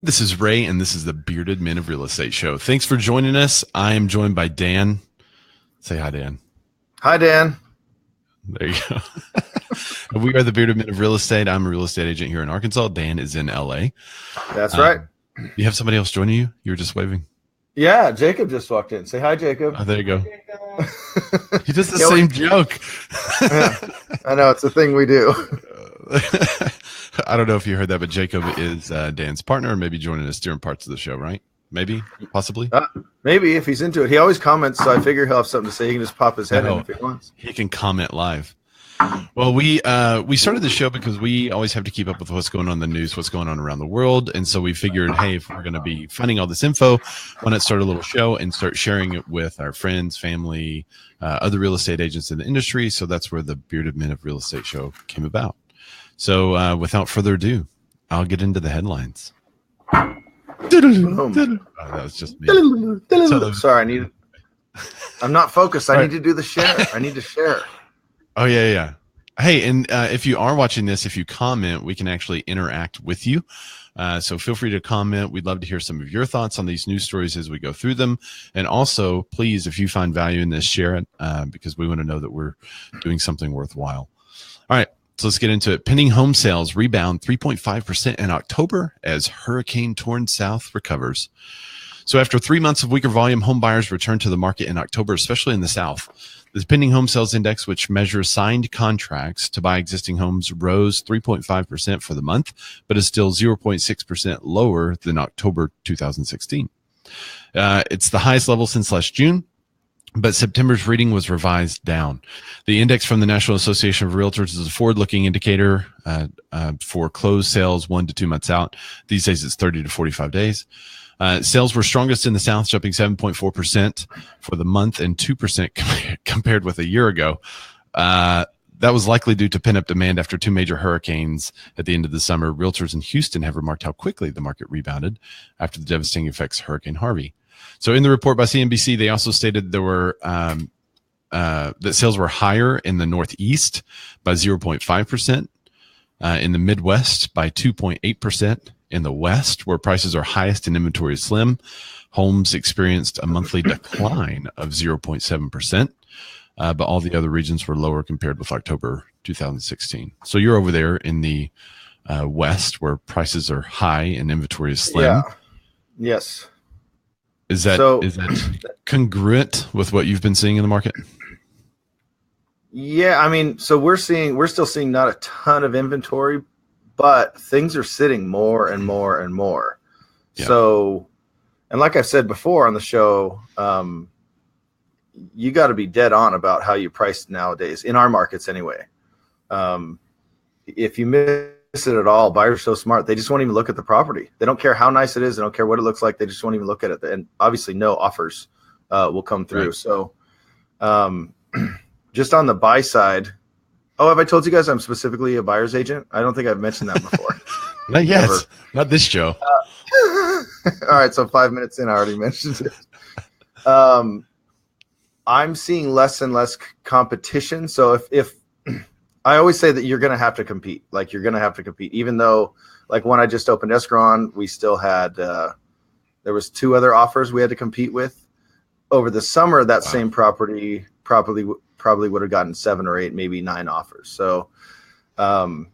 This is Ray, and this is the Bearded Men of Real Estate Show. Thanks for joining us. I am joined by Dan. Say hi, Dan. Hi, Dan. There you go. We are the Bearded Men of Real Estate. I'm a real estate agent here in Arkansas. Dan is in LA. That's right. You have somebody else joining you? You were just waving. Yeah, Jacob just walked in. Say hi, Jacob. Oh, there you go. He does the same joke. I know, it's a thing we do. I don't know if you heard that, but Jacob is Dan's partner, or maybe joining us during parts of the show, right? Maybe, possibly. Maybe if he's into it. He always comments, so I figure he'll have something to say. He can just pop his head in if he wants. He can comment live. Well, we started the show because we always have to keep up with what's going on in the news, what's going on around the world. And so we figured, hey, if we're going to be finding all this info, why not start a little show and start sharing it with our friends, family, other real estate agents in the industry. So that's where the Bearded Men of Real Estate Show came about. So without further ado, I'll get into the headlines. Oh, that was just me. Sorry, I'm not focused. I need to do the share. I need to share. Oh, yeah. Hey, and if you are watching this, if you comment, we can actually interact with you. So feel free to comment. We'd love to hear some of your thoughts on these news stories as we go through them. And also, please, if you find value in this, share it because we want to know that we're doing something worthwhile. All right. So let's get into it. Pending home sales rebound 3.5% in October as hurricane-torn South recovers. So after 3 months of weaker volume, home buyers returned to the market in October, especially in the South. The pending home sales index, which measures signed contracts to buy existing homes, rose 3.5% for the month, but is still 0.6% lower than October 2016. It's the highest level since last June. But September's reading was revised down. The index from the National Association of Realtors is a forward-looking indicator for closed sales 1 to 2 months out. These days, it's 30 to 45 days. Sales were strongest in the South, jumping 7.4% for the month and 2% compared with a year ago. That was likely due to pent-up demand after 2 major hurricanes at the end of the summer. Realtors in Houston have remarked how quickly the market rebounded after the devastating effects of Hurricane Harvey. So in the report by CNBC, they also stated there were that sales were higher in the Northeast by 0.5%, in the Midwest by 2.8%, in the West, where prices are highest and inventory is slim, homes experienced a monthly decline of 0.7%, but all the other regions were lower compared with October 2016. So you're over there in the West, where prices are high and inventory is slim. Yeah. Yes. Is that congruent with what you've been seeing in the market? Yeah, I mean, so we're still seeing not a ton of inventory, but things are sitting more and more and more. Yeah. So, and like I've said before on the show, you got to be dead on about how you price nowadays in our markets anyway. If you miss it at all, buyers are so smart. They just won't even look at the property. They don't care how nice it is. They don't care what it looks like. They just won't even look at it. And obviously no offers will come through. Right. So just on the buy side. Oh, have I told you guys I'm specifically a buyer's agent? I don't think I've mentioned that before. Not yet. Never. Not this show. All right. So 5 minutes in, I already mentioned it. I'm seeing less and less competition. So if I always say that you're going to have to compete, even though like when I just opened escrow on, we still had, there was 2 other offers we had to compete with over the summer. That same property probably would have gotten 7 or 8, maybe 9 offers. So, I'm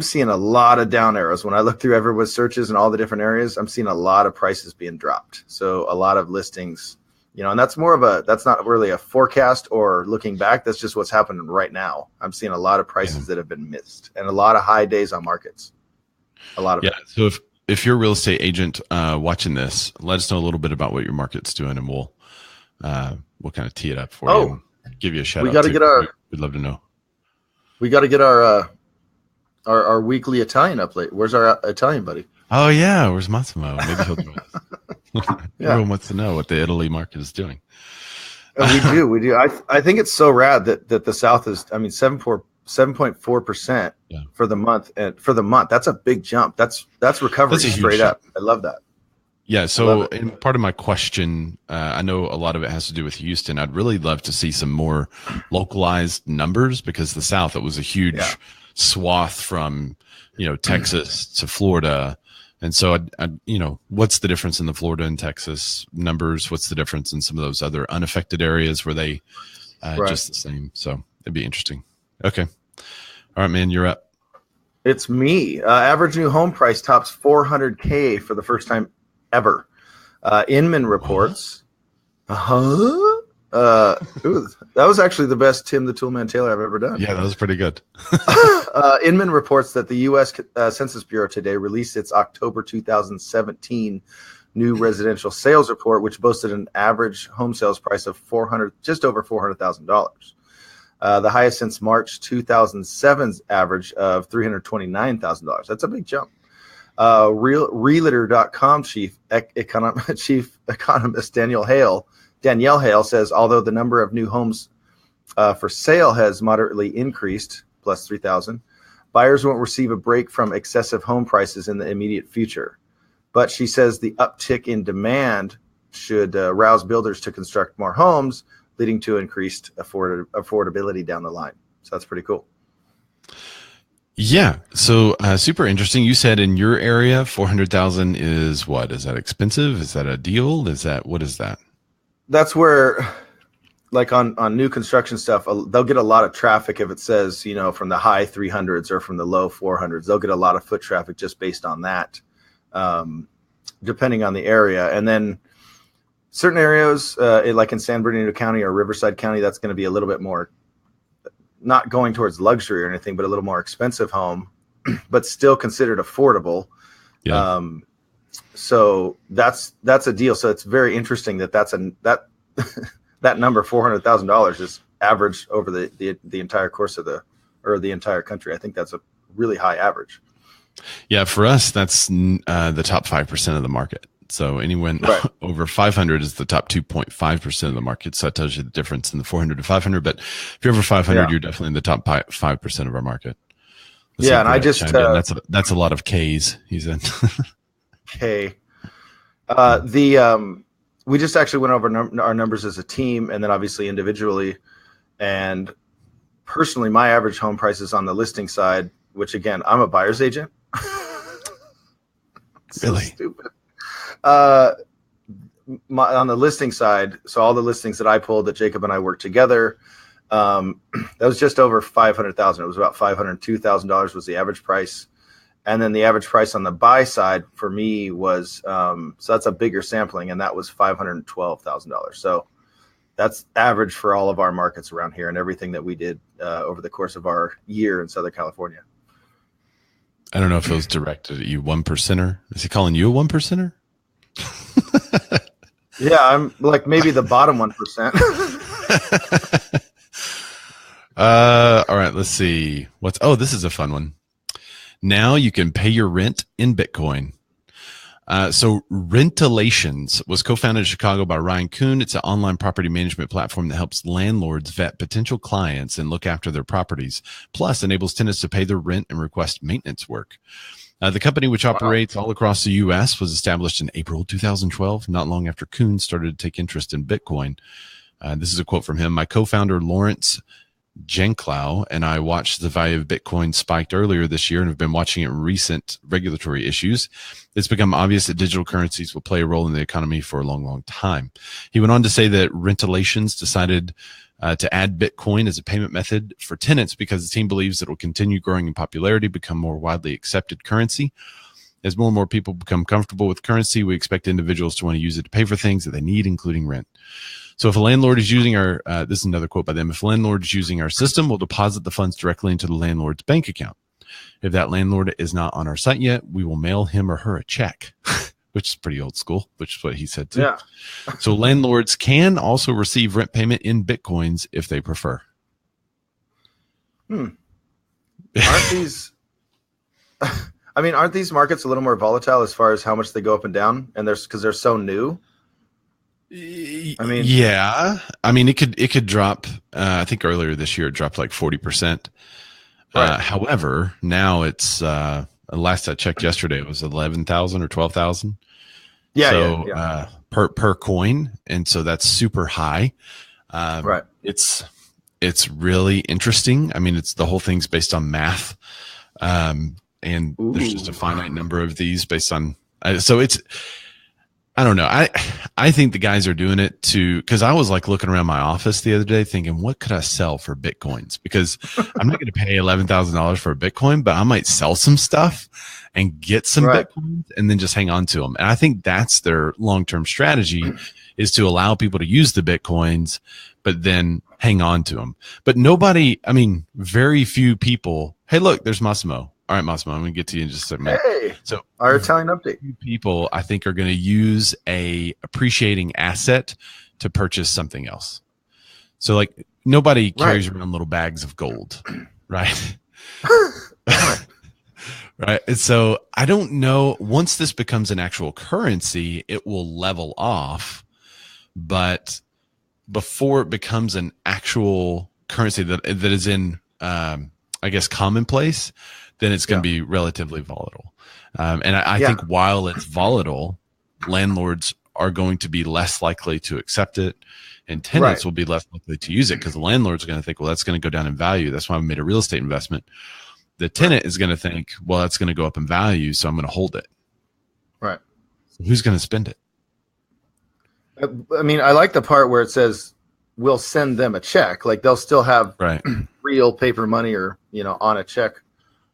seeing a lot of down arrows when I look through everyone's searches and all the different areas. I'm seeing a lot of prices being dropped. So a lot of listings, and that's not really a forecast or looking back. That's just what's happening right now. I'm seeing a lot of prices that have been missed and a lot of high days on markets. A lot of it. So if you're a real estate agent watching this, let us know a little bit about what your market's doing, and we'll kind of tee it up for you and give you a shout out. We'd love to know. We got to get our weekly Italian up late. Where's our Italian buddy? Oh yeah, where's Massimo? Maybe he'll join us. Everyone wants to know what the Italy market is doing. We do. I think it's so rad that the South is. 7.4% for the month, and for the month, that's a big jump. That's recovery straight up. I love that. Yeah. So, and part of my question, I know a lot of it has to do with Houston. I'd really love to see some more localized numbers because the South, it was a huge swath from Texas to Florida And so, what's the difference in the Florida and Texas numbers? What's the difference in some of those other unaffected areas where they just the same? So it'd be interesting. Okay. All right, man, you're up. It's me. Average new home price tops $400K for the first time ever. Inman reports. That was actually the best Tim the Toolman Taylor I've ever done. Yeah, that was pretty good. Inman reports that the U.S. Census Bureau today released its October 2017 new residential sales report, which boasted an average home sales price of just over $400,000. The highest since March 2007's average of $329,000. That's a big jump. Realtor.com chief economist Danielle Hale says, although the number of new homes for sale has moderately increased, plus 3,000, buyers won't receive a break from excessive home prices in the immediate future. But she says the uptick in demand should rouse builders to construct more homes, leading to increased affordability down the line. So that's pretty cool. Yeah. So super interesting. You said in your area, 400,000 is what? Is that expensive? Is that a deal? What is that? That's where, like on new construction stuff, they'll get a lot of traffic if it says, from the high 300s or from the low 400s. They'll get a lot of foot traffic just based on that, depending on the area. And then certain areas, like in San Bernardino County or Riverside County, that's going to be a little bit more, not going towards luxury or anything, but a little more expensive home, but still considered affordable. Yeah. So that's a deal. So it's very interesting that that number $400,000 is average over the entire course of the entire country. I think that's a really high average. Yeah, for us, that's the top 5% of the market. So anyone over 500 is the top 2.5% of the market. So that tells you the difference in the 400 to 500. But if you're over 500, you're definitely in the top 5% of our market. And I just that's a lot of K's. He said. Okay. We just actually went over our numbers as a team and then obviously individually. And personally, my average home prices on the listing side, which again, I'm a buyer's agent. Really? So stupid. On the listing side, so all the listings that I pulled that Jacob and I worked together, that was just over $500,000. It was about $502,000 was the average price. And then the average price on the buy side for me was, so that's a bigger sampling, and that was $512,000. So that's average for all of our markets around here and everything that we did over the course of our year in Southern California. I don't know if it was directed at you, 1%er. Is he calling you a 1%er? Yeah, I'm like maybe the bottom 1%. All right, let's see. This is a fun one. Now you can pay your rent in Bitcoin. So Rentalations was co-founded in Chicago by Ryan Kuhn. It's an online property management platform that helps landlords vet potential clients and look after their properties, plus enables tenants to pay their rent and request maintenance work. The company, which operates all across the U.S., was established in April 2012, not long after Kuhn started to take interest in Bitcoin. This is a quote from him. My co-founder, Lawrence Genklau, and I watched the value of Bitcoin spiked earlier this year and have been watching it in recent regulatory issues. It's become obvious that digital currencies will play a role in the economy for a long, long time. He went on to say that Rentalations decided to add Bitcoin as a payment method for tenants because the team believes it will continue growing in popularity, become more widely accepted currency. As more and more people become comfortable with currency, we expect individuals to want to use it to pay for things that they need, including rent. So if a landlord is using our, this is another quote by them, if a landlord is using our system, we'll deposit the funds directly into the landlord's bank account. If that landlord is not on our site yet, we will mail him or her a check, which is pretty old school, which is what he said too. Yeah. So landlords can also receive rent payment in Bitcoins if they prefer. Aren't these, aren't these markets a little more volatile as far as how much they go up and down? And because they're so new? Yeah. It could drop. I think earlier this year it dropped like 40%. Right. However, now it's last I checked yesterday, it was 11,000 or 12,000. Yeah. So per coin, and so that's super high. Right. It's really interesting. It's the whole thing's based on math. and Ooh. there's just a finite number of these based on. So it's, I don't know. I think the guys are doing it because I was like looking around my office the other day thinking, what could I sell for Bitcoins? Because I'm not going to pay $11,000 for a Bitcoin, but I might sell some stuff and get some Bitcoins and then just hang on to them. And I think that's their long-term strategy is to allow people to use the Bitcoins, but then hang on to them. But nobody, I mean, very few people. Hey, look, there's Massimo. All right, Massimo, I'm going to get to you in just a minute. Hey, so our Italian update. People, I think, are going to use a appreciating asset to purchase something else. So, like, nobody carries around little bags of gold, right? Right. And so I don't know. Once this becomes an actual currency, it will level off. But before it becomes an actual currency that is in, I guess, commonplace, then it's going to be relatively volatile. And I think while it's volatile, landlords are going to be less likely to accept it, and tenants will be less likely to use it because the landlord's going to think, well, that's going to go down in value. That's why I made a real estate investment. The tenant is going to think, well, that's going to go up in value, so I'm going to hold it. Right. So who's going to spend it? I mean, I like the part where it says we'll send them a check. Like they'll still have real paper money or, on a check.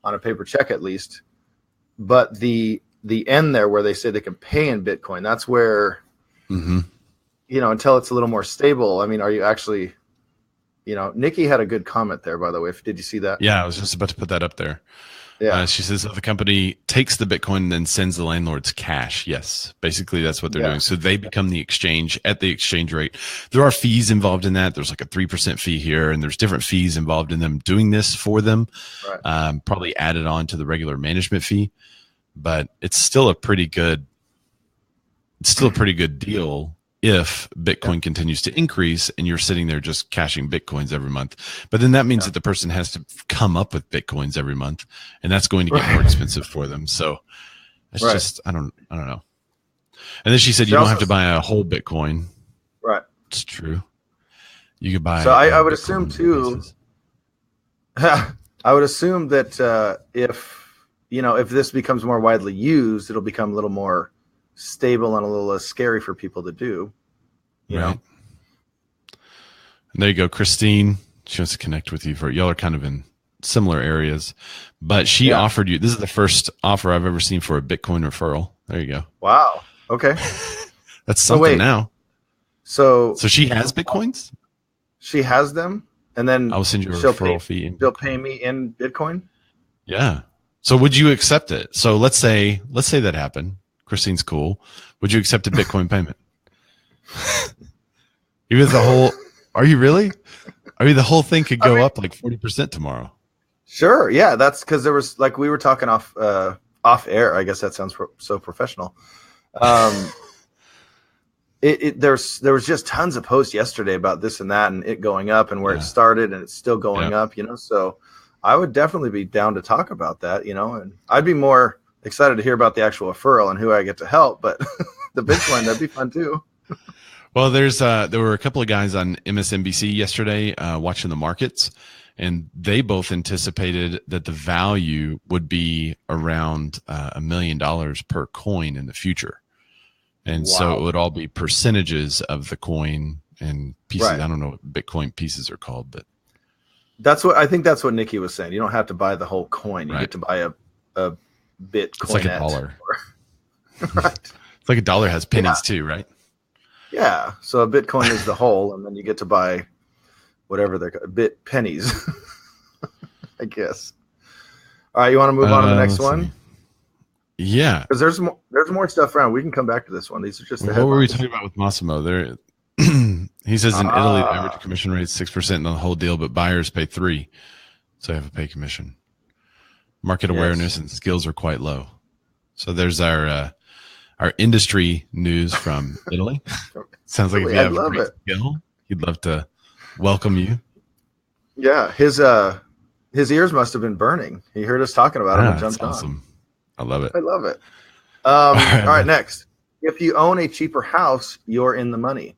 On a paper check at least, but the end there where they say they can pay in Bitcoin, that's where, until it's a little more stable. I mean, are you actually, Nikki had a good comment there, by the way. Did you see that? Yeah, I was just about to put that up there. Yeah, she says the company takes the Bitcoin and then sends the landlords cash. Yes, basically that's what they're doing. So they become the exchange at the exchange rate. There are fees involved in that. There's like a 3% fee here, and there's different fees involved in them doing this for them. Probably added on to the regular management fee, but it's still a pretty good. It's still a pretty good deal if Bitcoin continues to increase and you're sitting there just cashing Bitcoins every month. But then that means that the person has to come up with Bitcoins every month, and that's going to get more expensive for them. So it's just, I don't know. And then she said, you don't have to buy a whole Bitcoin. Right. It's true. You could buy. So I would assume too, I would assume that if this becomes more widely used, it'll become a little more stable and a little less scary for people to do, you know. And there you go, Christine. She wants to connect with you. Y'all are kind of in similar areas, but she offered you. This is the first offer I've ever seen for a Bitcoin referral. There you go. Wow. Okay. That's something now. So she has Bitcoins. She has them, and then I'll send you a referral fee. She'll pay me in Bitcoin. Yeah. So would you accept it? So let's say that happened. Christine's cool. Would you accept a Bitcoin payment? Even the whole, are you really? I mean, the whole thing could go up like 40% tomorrow. Sure. Yeah. That's because there was we were talking off air. I guess that sounds so professional. There was just tons of posts yesterday about this and that and it going up and where it started and it's still going up, so I would definitely be down to talk about that, and I'd be more excited to hear about the actual referral and who I get to help, but the Bitcoin, that'd be fun too. Well, there were a couple of guys on MSNBC yesterday watching the markets, and they both anticipated that the value would be around $1 million per coin in the future. And so it would all be percentages of the coin and pieces. I don't know what Bitcoin pieces are called, but I think that's what Nikki was saying. You don't have to buy the whole coin. You get to buy a Bitcoin. It's like $1. Right. It's like $1 has pennies too, right? Yeah. So a Bitcoin is the whole, and then you get to buy whatever they're bit pennies, I guess. All right. You want to move on to the next one? Yeah. Because there's more stuff around. We can come back to this one. These are just the headlines. What were we talking about with Massimo? There, he says in Italy, the average commission rate is 6% on the whole deal, but buyers pay 3%. So they have a pay commission. Market awareness and skills are quite low. So there's our industry news from Italy. Sounds like if you have a great skill, he'd love to welcome you. Yeah, his ears must have been burning. He heard us talking about it and jumped on. I love it. I love it. All right, next. If you own a cheaper house, you're in the money.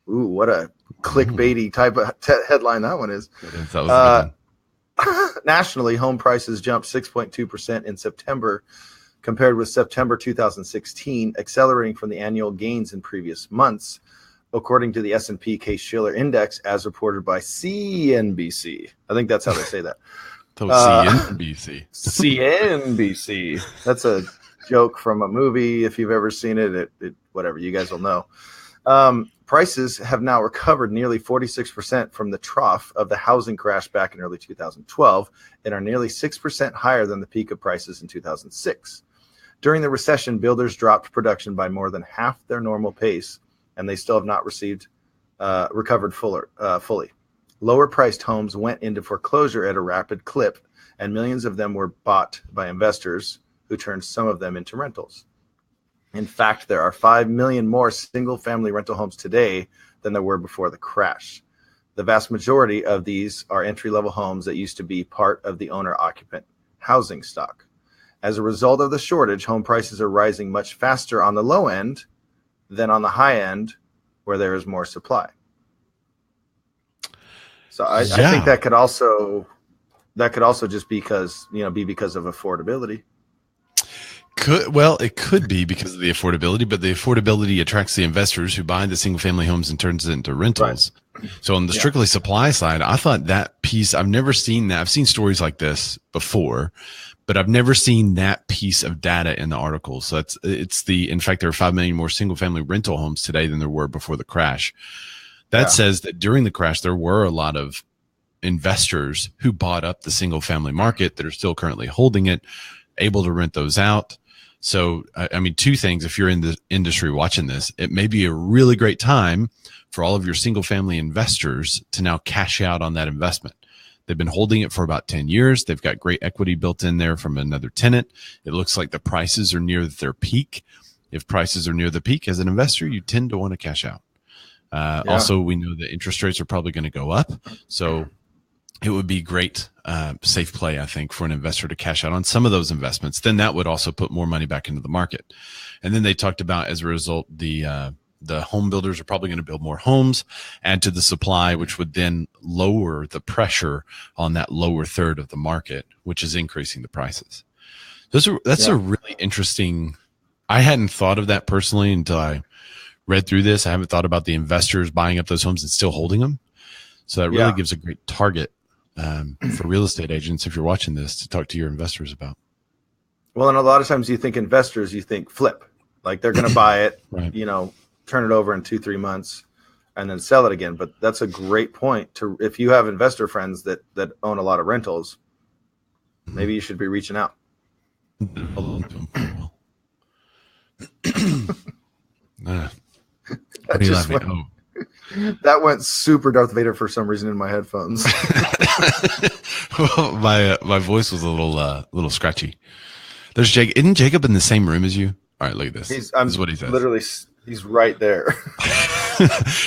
Ooh, what a clickbaity type of headline that one is. nationally, home prices jumped 6.2% in September compared with September 2016, accelerating from the annual gains in previous months, according to the S&P Case-Shiller Index, as reported by CNBC. I think that's how they say that. CNBC. CNBC. That's a joke from a movie. If you've ever seen it, whatever, you guys will know. Prices have now recovered nearly 46% from the trough of the housing crash back in early 2012 and are nearly 6% higher than the peak of prices in 2006. During the recession, builders dropped production by more than half their normal pace, and they still have not recovered fully. Lower-priced homes went into foreclosure at a rapid clip, and millions of them were bought by investors who turned some of them into rentals. In fact, there are 5 million more single-family rental homes today than there were before the crash. The vast majority of these are entry-level homes that used to be part of the owner-occupant housing stock. As a result of the shortage, home prices are rising much faster on the low end than on the high end, where there is more supply. So I think that could also just be because of affordability. It could be because of the affordability, but the affordability attracts the investors who buy the single family homes and turns it into rentals. Right. So on the strictly supply side, I thought that piece, I've never seen that. I've seen stories like this before, but I've never seen that piece of data in the article. So in fact, there are 5 million more single family rental homes today than there were before the crash. That says that during the crash, there were a lot of investors who bought up the single family market that are still currently holding it, able to rent those out. So, I mean, two things. If you're in the industry watching this, it may be a really great time for all of your single family investors to now cash out on that investment. They've been holding it for about 10 years. They've got great equity built in there from another tenant. It looks like the prices are near their peak. If prices are near the peak as an investor, you tend to want to cash out. Also, we know that interest rates are probably going to go up. So it would be great, safe play, I think, for an investor to cash out on some of those investments. Then that would also put more money back into the market. And then they talked about, as a result, the home builders are probably going to build more homes, add to the supply, which would then lower the pressure on that lower third of the market, which is increasing the prices. That's a really interesting. I hadn't thought of that personally until I read through this. I haven't thought about the investors buying up those homes and still holding them. So that really gives a great target for real estate agents, if you're watching this, to talk to your investors about. Well, and a lot of times you think investors, you think flip, like they're going to buy it, right. Turn it over in 2-3 months and then sell it again. But that's a great point if you have investor friends that own a lot of rentals, maybe you should be reaching out. What are you laughing? That went super Darth Vader for some reason in my headphones. Well, my voice was a little scratchy. There's Jake. Isn't Jacob in the same room as you? All right, look at this. This is what he says. Literally, he's right there.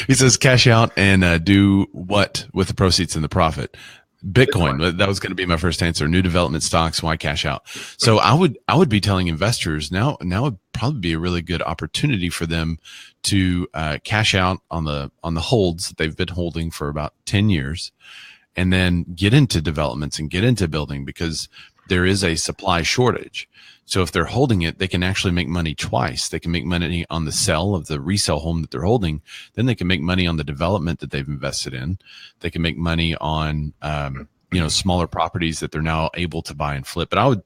He says, cash out and do what with the proceeds and the profit? Bitcoin. That was going to be my first answer. New development stocks. Why cash out? So I would be telling investors now would probably be a really good opportunity for them to cash out on the holds that they've been holding for about 10 years, and then get into developments and get into building, because there is a supply shortage. So if they're holding it, they can actually make money twice. They can make money on the sell of the resale home that they're holding. Then they can make money on the development that they've invested in. They can make money on, smaller properties that they're now able to buy and flip. But if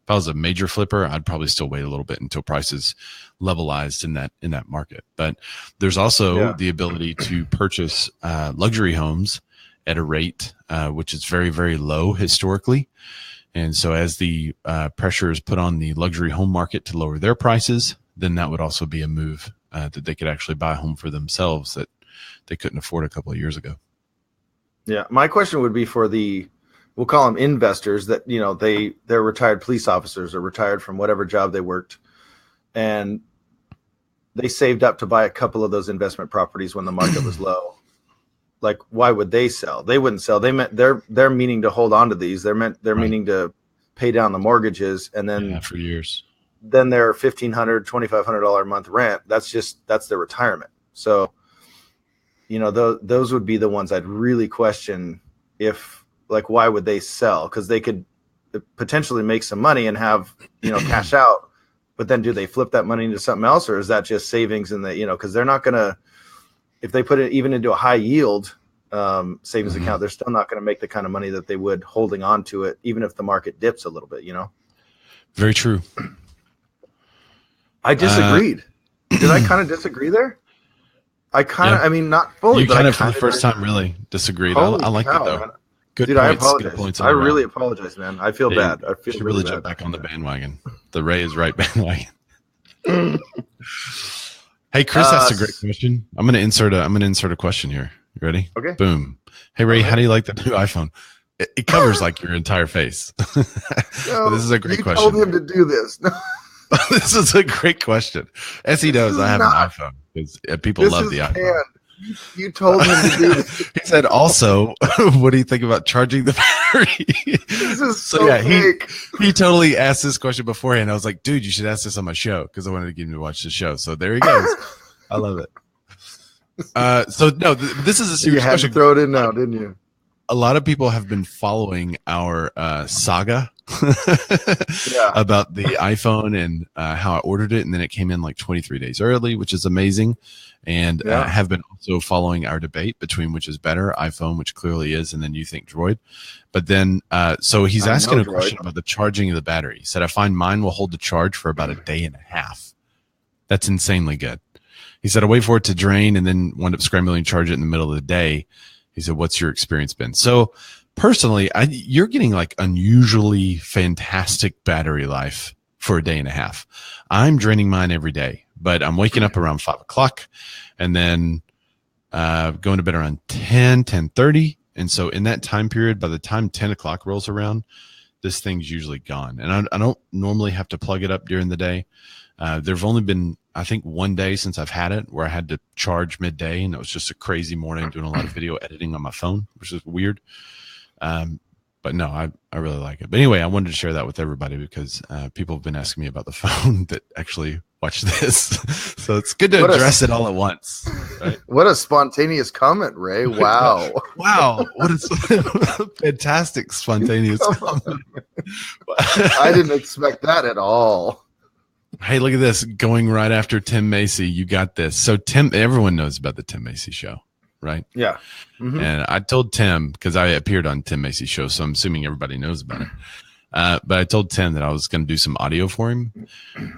I was a major flipper, I'd probably still wait a little bit until prices levelized in that market. But there's also the ability to purchase luxury homes at a rate which is very, very low historically. And so as the pressure is put on the luxury home market to lower their prices, then that would also be a move that they could actually buy a home for themselves that they couldn't afford a couple of years ago. Yeah. My question would be for we'll call them investors that, they're retired police officers or retired from whatever job they worked, and they saved up to buy a couple of those investment properties when the market was low. Like, why would they sell? They wouldn't sell. They're meaning to hold on to these. They're meaning to pay down the mortgages, and then for years. Then their $1,500, $2,500 a month rent. That's their retirement. So, those would be the ones I'd really question if like why would they sell? Because they could potentially make some money and have, cash out. But then do they flip that money into something else, or is that just savings in the, because they're not going to, if they put it even into a high yield savings account, they're still not going to make the kind of money that they would holding on to it, even if the market dips a little bit, Very true. I disagreed. Did I kind of disagree there? I kind of, not fully, but kind I of for the first time really disagreed. I like it though. Man. Good Dude, points, I apologize. good points I really apologize, man. I feel bad. I feel really bad. jump back on the bandwagon. The Ray is right bandwagon. Hey, Chris asked a great question. I'm going to insert a question here. You ready? Okay. Boom. Hey, Ray, how do you like the new iPhone? It covers like your entire face. This is a great question. You told him to do this. This is a great question. As he knows, I have an iPhone because people love the iPhone. You told him to do this. He said, also, what do you think about charging the battery? This is so fake. He totally asked this question beforehand. I was like, dude, you should ask this on my show because I wanted to get him to watch the show. So there he goes. I love it. This is a serious question. You had to throw it in now, didn't you? A lot of people have been following our saga about the iPhone and how I ordered it, and then it came in like 23 days early, which is amazing. And have been also following our debate between which is better, iPhone, which clearly is, and then you think Droid. But then, so he's asking a question about the charging of the battery. He said, I find mine will hold the charge for about a day and a half. That's insanely good. He said, I wait for it to drain and then wind up scrambling and charge it in the middle of the day. He said, what's your experience been? So personally, you're getting like unusually fantastic battery life for a day and a half. I'm draining mine every day, but I'm waking up around 5 o'clock and then going to bed around 10:30. And so in that time period, by the time 10 o'clock rolls around, this thing's usually gone. And I don't normally have to plug it up during the day. There've only been, I think, one day since I've had it where I had to charge midday, and it was just a crazy morning doing a lot of video editing on my phone, which is weird. But no, I really like it. But anyway, I wanted to share that with everybody because people have been asking me about the phone that actually watch this. So it's good to address it all at once. Right? What a spontaneous comment, Ray. Wow. Wow. What a fantastic spontaneous comment. I didn't expect that at all. Hey, look at this. Going right after Tim Macy. You got this. So everyone knows about the Tim Macy Show, right? Yeah. Mm-hmm. And I told Tim, because I appeared on Tim Macy Show, so I'm assuming everybody knows about it. But I told Tim that I was going to do some audio for him.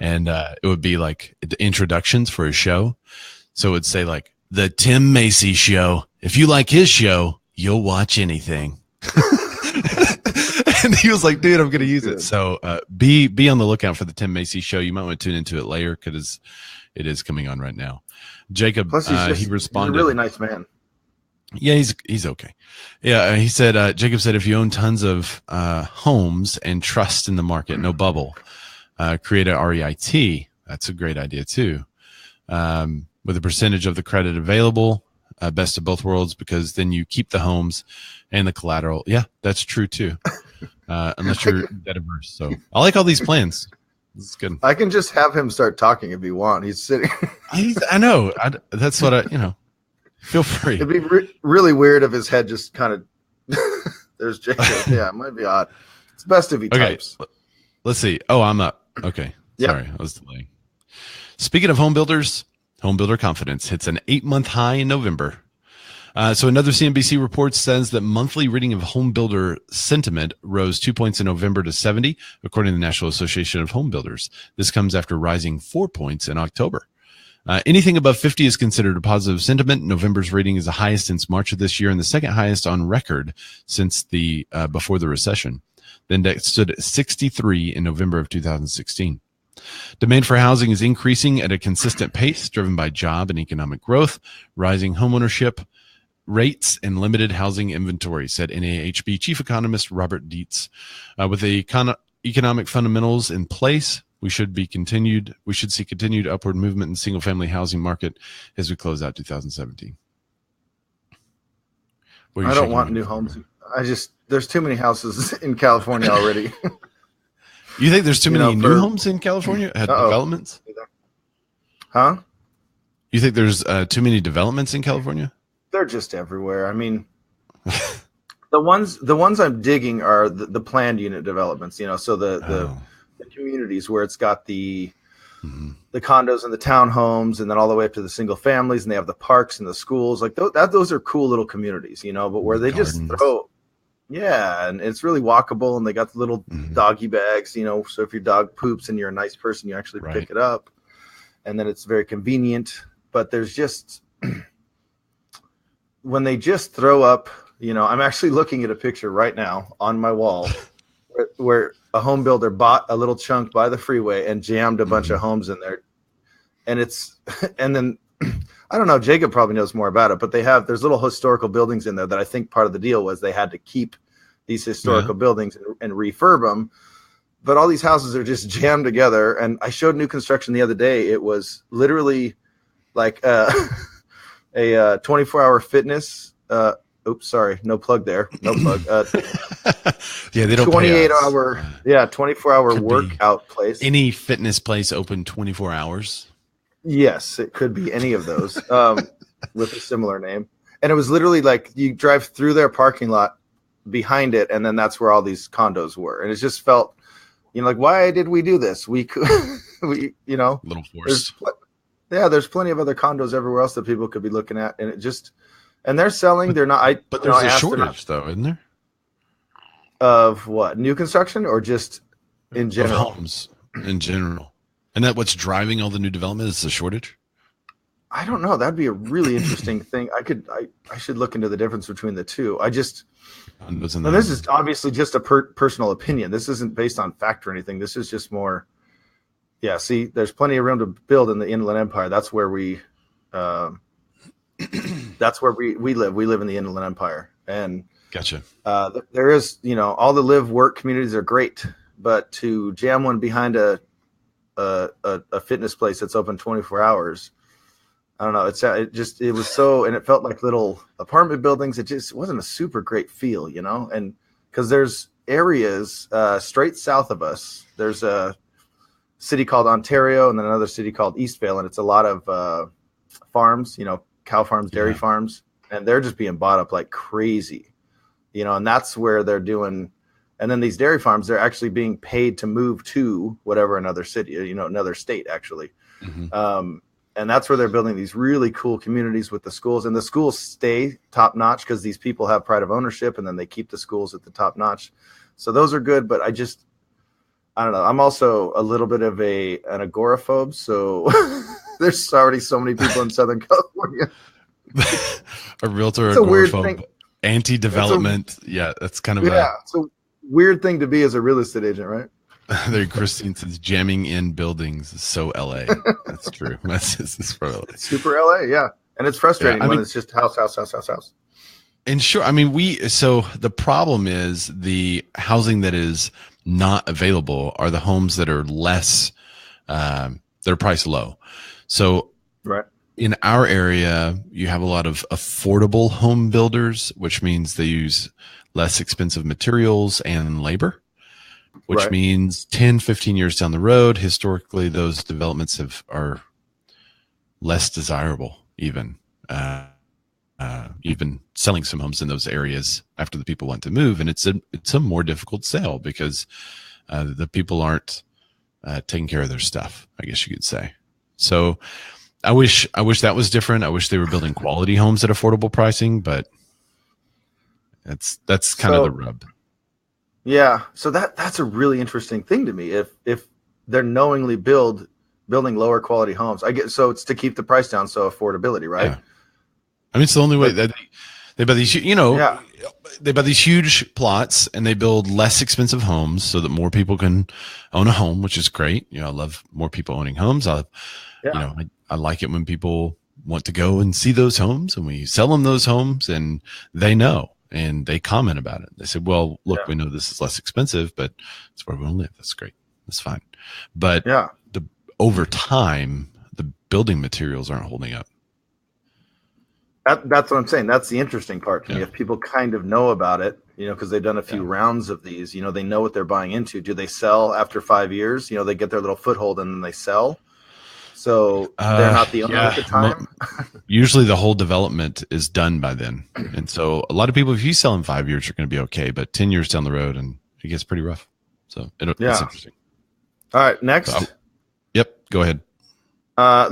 And it would be like the introductions for his show. So it would say like, the Tim Macy Show. If you like his show, you'll watch anything. And he was like, dude, I'm going to use it. So be on the lookout for the Tim Macy Show. You might want to tune into it later because it is coming on right now. Jacob, he responded. He's a really nice man. Yeah, he's okay. Yeah, he said, Jacob said, if you own tons of homes and trust in the market, no bubble, create a REIT. That's a great idea too. With a percentage of the credit available, best of both worlds, because then you keep the homes and the collateral. Yeah, that's true too. Unless you're debt averse. So I like all these plans. This is good. I can just have him start talking if you want. He's sitting. I know. That's what feel free. It'd be really weird if his head just kind of. There's Jacob. Yeah, it might be odd. It's best if he types. Let's see. Oh, I'm up. Okay. Sorry, I was delaying. Speaking of home builders, home builder confidence hits an 8-month high in November. So another CNBC report says that monthly reading of home builder sentiment rose 2 points in November to 70, according to the National Association of Home Builders. This comes after rising 4 points in October. Anything above 50 is considered a positive sentiment. November's reading is the highest since March of this year and the second highest on record since the before the recession. The index stood at 63 in November of 2016. Demand for housing is increasing at a consistent pace, driven by job and economic growth, rising homeownership rates, and limited housing inventory, said NAHB chief economist Robert Dietz. With the economic fundamentals in place, we should see continued upward movement in single-family housing market as we close out 2017. I don't want new homes. There's too many houses in California already. You think there's too many new homes in California at developments? Huh? You think there's too many developments in California? They're just everywhere. I mean, The ones I'm digging are the planned unit developments, so the communities where it's got the condos and the townhomes, and then all the way up to the single families, and they have the parks and the schools. Like those are cool little communities, but where they Gardens. just throw, and it's really walkable, and they got the little doggy bags, so if your dog poops and you're a nice person, you actually pick it up, and then it's very convenient. But there's just when they just throw up, I'm actually looking at a picture right now on my wall where a home builder bought a little chunk by the freeway and jammed a bunch of homes in there. And and then I don't know, Jacob probably knows more about it, but there's little historical buildings in there that I think part of the deal was they had to keep these historical buildings and refurb them. But all these houses are just jammed together. And I showed new construction the other day. It was literally like a 24-hour fitness. Oops, sorry, no plug there. No plug. Yeah, they don't 28-hour, 24-hour workout place. Any fitness place open 24 hours? Yes, it could be any of those with a similar name. And it was literally like you drive through their parking lot behind it, and then that's where all these condos were. And it just felt, like, why did we do this? We could, a little forced. There's plenty of other condos everywhere else that people could be looking at, and and they're selling. They're not. But there's a shortage, though, isn't there? Of what? New construction or just in general? Of homes in general. And that what's driving all the new development is the shortage? I don't know. That'd be a really interesting thing. I should look into the difference between the two. This is obviously just a personal opinion. This isn't based on fact or anything. This is just more. Yeah. See, there's plenty of room to build in the Inland Empire. That's where we live. We live in the Inland Empire, and gotcha. There is, all the live work communities are great, but to jam one behind a fitness place that's open 24 hours, I don't know. It was so, and it felt like little apartment buildings. It just wasn't a super great feel, and because there's areas straight south of us, there's a city called Ontario, and then another city called Eastvale, and it's a lot of farms, cow farms, dairy farms, and they're just being bought up like crazy, and that's where they're doing. And then these dairy farms, they're actually being paid to move to whatever another city, another state actually. And that's where they're building these really cool communities with the schools, and the schools stay top notch because these people have pride of ownership, and then they keep the schools at the top notch. So those are good, but I don't know. I'm also a little bit of an agoraphobe. So there's already so many people in Southern California. A realtor, it's a weird thing. Anti-development. That's kind of it's a weird thing to be as a real estate agent, right? There, Christine says jamming in buildings is so LA. That's true. That's for LA. Super LA, yeah. And it's frustrating when it's just house. And sure, so the problem is the housing that is not available are the homes that are less, they're priced low. So in our area, you have a lot of affordable home builders, which means they use less expensive materials and labor, which means 10, 15 years down the road, historically, those developments are less desirable even. You've been selling some homes in those areas after the people want to move, and it's a more difficult sale because the people aren't taking care of their stuff, I guess you could say. So I wish that was different. I wish they were building quality homes at affordable pricing, but that's kind of the rub. Yeah. So that's a really interesting thing to me. If they're knowingly building lower quality homes, so it's to keep the price down. So affordability, right? Yeah. I mean, it's the only way that they buy these, they buy these huge plots and they build less expensive homes so that more people can own a home, which is great. I love more people owning homes. I like it when people want to go and see those homes, and we sell them those homes, and they know. And they comment about it. They said, well, look, we know this is less expensive, but it's where we want to live. That's great. That's fine. But over time, the building materials aren't holding up. That's what I'm saying. That's the interesting part to me. If people kind of know about it, because they've done a few rounds of these, they know what they're buying into. Do they sell after 5 years? They get their little foothold and then they sell. So they're not the owner at the time. Usually the whole development is done by then. And so a lot of people, if you sell in 5 years, you're going to be okay. But 10 years down the road, and it gets pretty rough. So it's interesting. All right, next. So, yep, go ahead.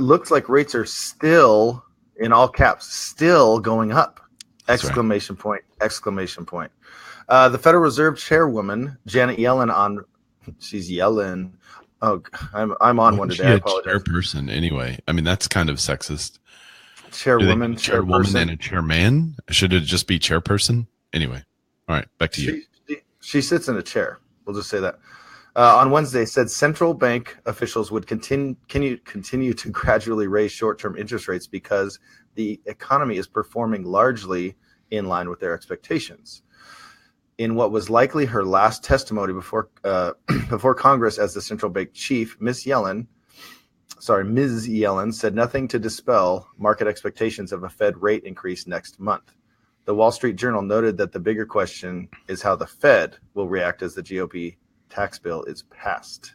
Looks like rates are still, in all caps, still going up. Exclamation point. The Federal Reserve Chairwoman, Janet Yellen, she's yelling. Oh, I'm on one today. I apologize. Chairperson, anyway. I mean, that's kind of sexist. Chairwoman and a chairman. Should it just be chairperson? Anyway, all right, back to you. She sits in a chair. We'll just say that. On Wednesday, said central bank officials would continue to gradually raise short-term interest rates because the economy is performing largely in line with their expectations. In what was likely her last testimony before Congress as the central bank chief, Ms. Yellen said nothing to dispel market expectations of a Fed rate increase next month. The Wall Street Journal noted that the bigger question is how the Fed will react as the GOP tax bill is passed.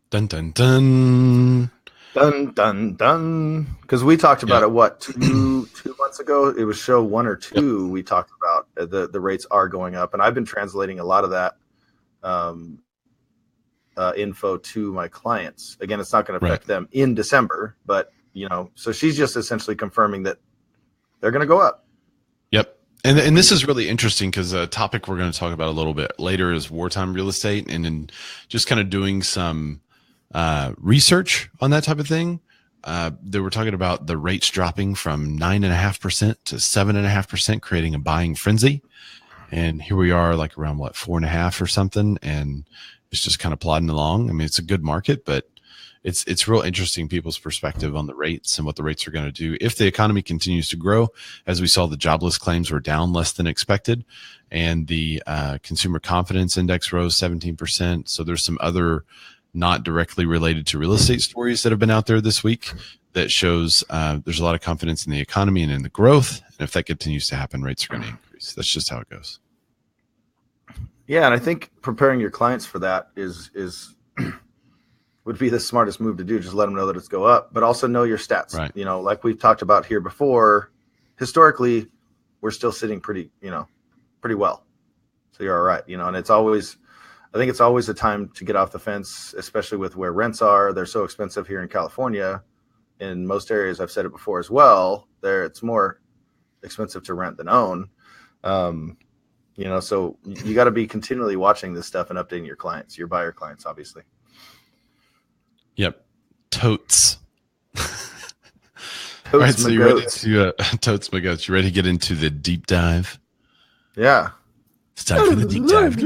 Dun, dun, dun. Dun, dun, dun. Because we talked about it, two months ago? It was show 1 or 2. Yep. We talked about the rates are going up. And I've been translating a lot of that info to my clients. Again, it's not going to affect them in December. But, so she's just essentially confirming that they're going to go up. Yep. And this is really interesting because a topic we're going to talk about a little bit later is wartime real estate, and in just kind of doing some research on that type of thing. They were talking about the rates dropping from 9.5% to 7.5%, creating a buying frenzy. And here we are, like around 4.5 or something, and it's just kind of plodding along. I mean, it's a good market, but it's real interesting people's perspective on the rates and what the rates are going to do if the economy continues to grow. As we saw, the jobless claims were down less than expected, and the consumer confidence index rose 17%. So there's some other not directly related to real estate stories that have been out there this week that shows there's a lot of confidence in the economy and in the growth. And if that continues to happen, rates are going to increase. That's just how it goes. Yeah, and I think preparing your clients for that is would be the smartest move to do. Just let them know that it's go up, but also know your stats. Right. Like we've talked about here before, historically, we're still sitting pretty well. So you're all right. And I think it's always a time to get off the fence, especially with where rents are. They're so expensive here in California. In most areas, I've said it before as well, it's more expensive to rent than own. So you got to be continually watching this stuff and updating your clients, your buyer clients, obviously. Yep. Totes. All right, so you ready to totes my goats? You ready to get into the deep dive? Yeah. It's time for the deep dive.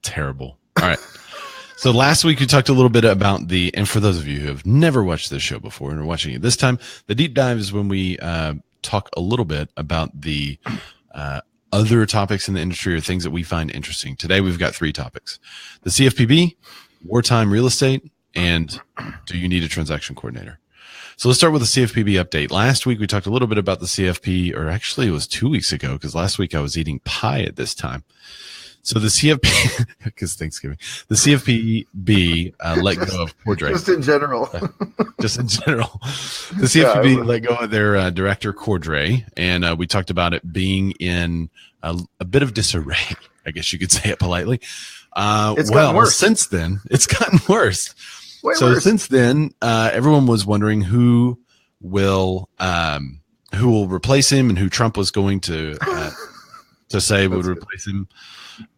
Terrible. All right. So last week we talked a little bit about and for those of you who have never watched this show before and are watching it this time, the deep dive is when we talk a little bit about the other topics in the industry or things that we find interesting. Today we've got 3 topics: the CFPB, wartime real estate, and do you need a transaction coordinator? So let's start with the CFPB update. Last week we talked a little bit about the CFP, or actually it was 2 weeks ago because last week I was eating pie at this time. So the CFP, because Thanksgiving, the CFPB let go of Cordray. Just in general. The CFPB let go of their director, Cordray, and we talked about it being in a bit of disarray, I guess you could say it politely. It's gotten worse. Since then, it's gotten worse. Worse. Since then, everyone was wondering who will replace him and who Trump was going to say would replace him.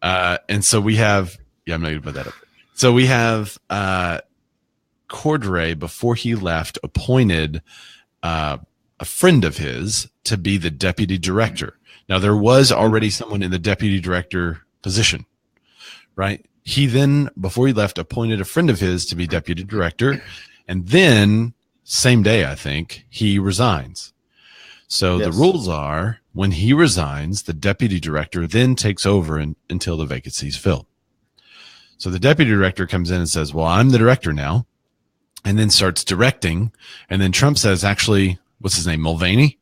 And so we have, I'm not going to put that up. So we have Cordray, before he left, appointed a friend of his to be the deputy director. Now, there was already someone in the deputy director position, right? He then, before he left, appointed a friend of his to be deputy director. And then, same day, I think, he resigns. So the rules are, when he resigns, the deputy director then takes over until the vacancy is filled. So the deputy director comes in and says, well, I'm the director now, and then starts directing. And then Trump says, actually, what's his name? Mulvaney?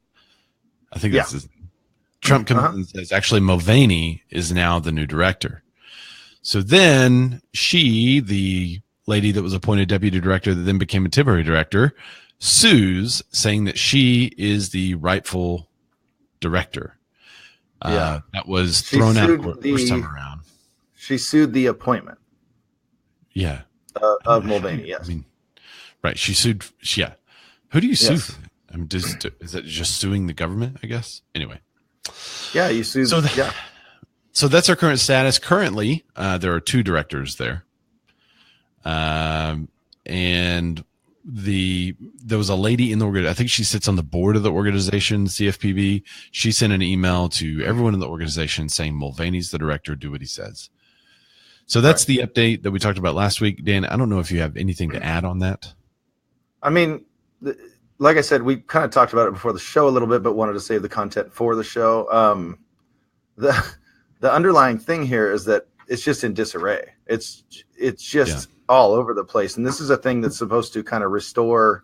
I think that's his name. Trump comes in and says, actually, Mulvaney is now the new director. So then the lady that was appointed deputy director that then became a temporary director sues, saying that she is the rightful director. That was thrown out of court the first time around. She sued the appointment. Yeah. Of Mulvaney, yes. I mean, right. She sued. Yeah. Who do you sue for? I mean, is that just suing the government, I guess? Anyway. Yeah, you sued. So that's our current status. Currently, there are 2 directors there. And there was a lady in the organization. I think she sits on the board of the organization, CFPB. She sent an email to everyone in the organization saying Mulvaney's the director, do what he says. So that's the update that we talked about last week. Dan, I don't know if you have anything to add on that. I mean, like I said, we kind of talked about it before the show a little bit, but wanted to save the content for the show. The underlying thing here is that it's just in disarray. It's just all over the place. And this is a thing that's supposed to kind of restore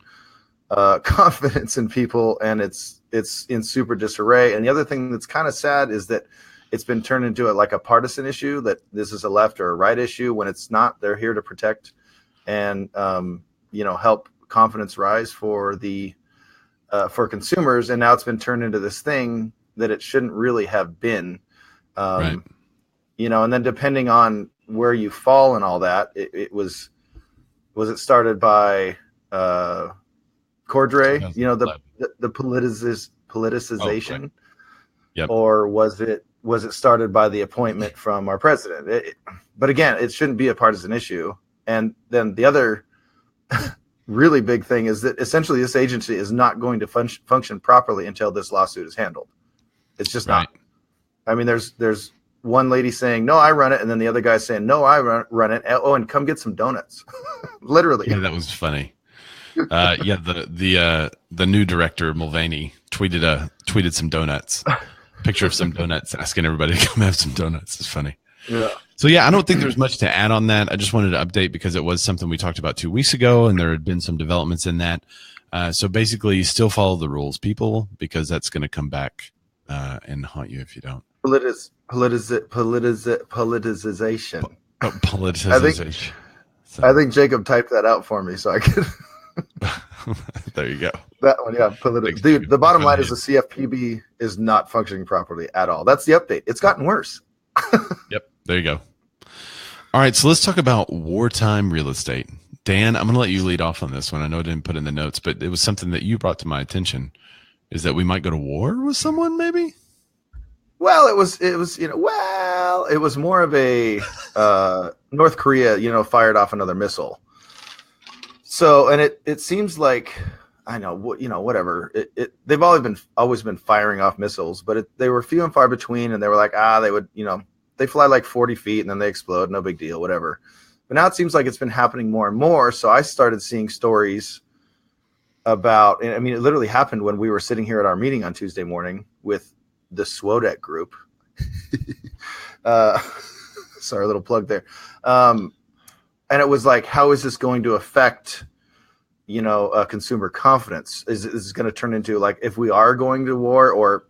confidence in people, and it's in super disarray. And the other thing that's kind of sad is that it's been turned into a partisan issue, that this is a left or a right issue, when it's not. They're here to protect and help confidence rise for for consumers. And now it's been turned into this thing that it shouldn't really have been. And then depending on where you fall and all that, it was it started by Cordray, the politicization, or was it started by the appointment from our president? But again, it shouldn't be a partisan issue. And then the other really big thing is that essentially this agency is not going to function properly until this lawsuit is handled. It's just not. I mean, there's one lady saying, no, I run it. And then the other guy saying, no, I run it. Oh, and come get some donuts. Literally. Yeah, that was funny. The new director, Mulvaney, tweeted some donuts, picture of some donuts, asking everybody to come have some donuts. It's funny. Yeah. So I don't think there's much to add on that. I just wanted to update because it was something we talked about 2 weeks ago, and there had been some developments in that. So basically, still follow the rules, people, because that's going to come back and haunt you if you don't. Politicization. Politicization. I think Jacob typed that out for me so I could. There you go. That one, yeah. Dude, the bottom line is the CFPB is not functioning properly at all. That's the update. It's gotten worse. Yep. There you go. All right. So let's talk about wartime real estate. Dan, I'm going to let you lead off on this one. I know I didn't put in the notes, but it was something that you brought to my attention. Is that we might go to war with someone, maybe? Well, it was more of a North Korea, fired off another missile. So, and it seems like, I know, whatever. They've always been firing off missiles, but they were few and far between, and they were like, they would, they fly like 40 feet and then they explode, no big deal, whatever. But now it seems like it's been happening more and more. So I started seeing stories about, and I mean, it literally happened when we were sitting here at our meeting on Tuesday morning with the SWODEC group. Sorry, a little plug there. And it was like, how is this going to affect, consumer confidence? Is this going to turn into like, if we are going to war, or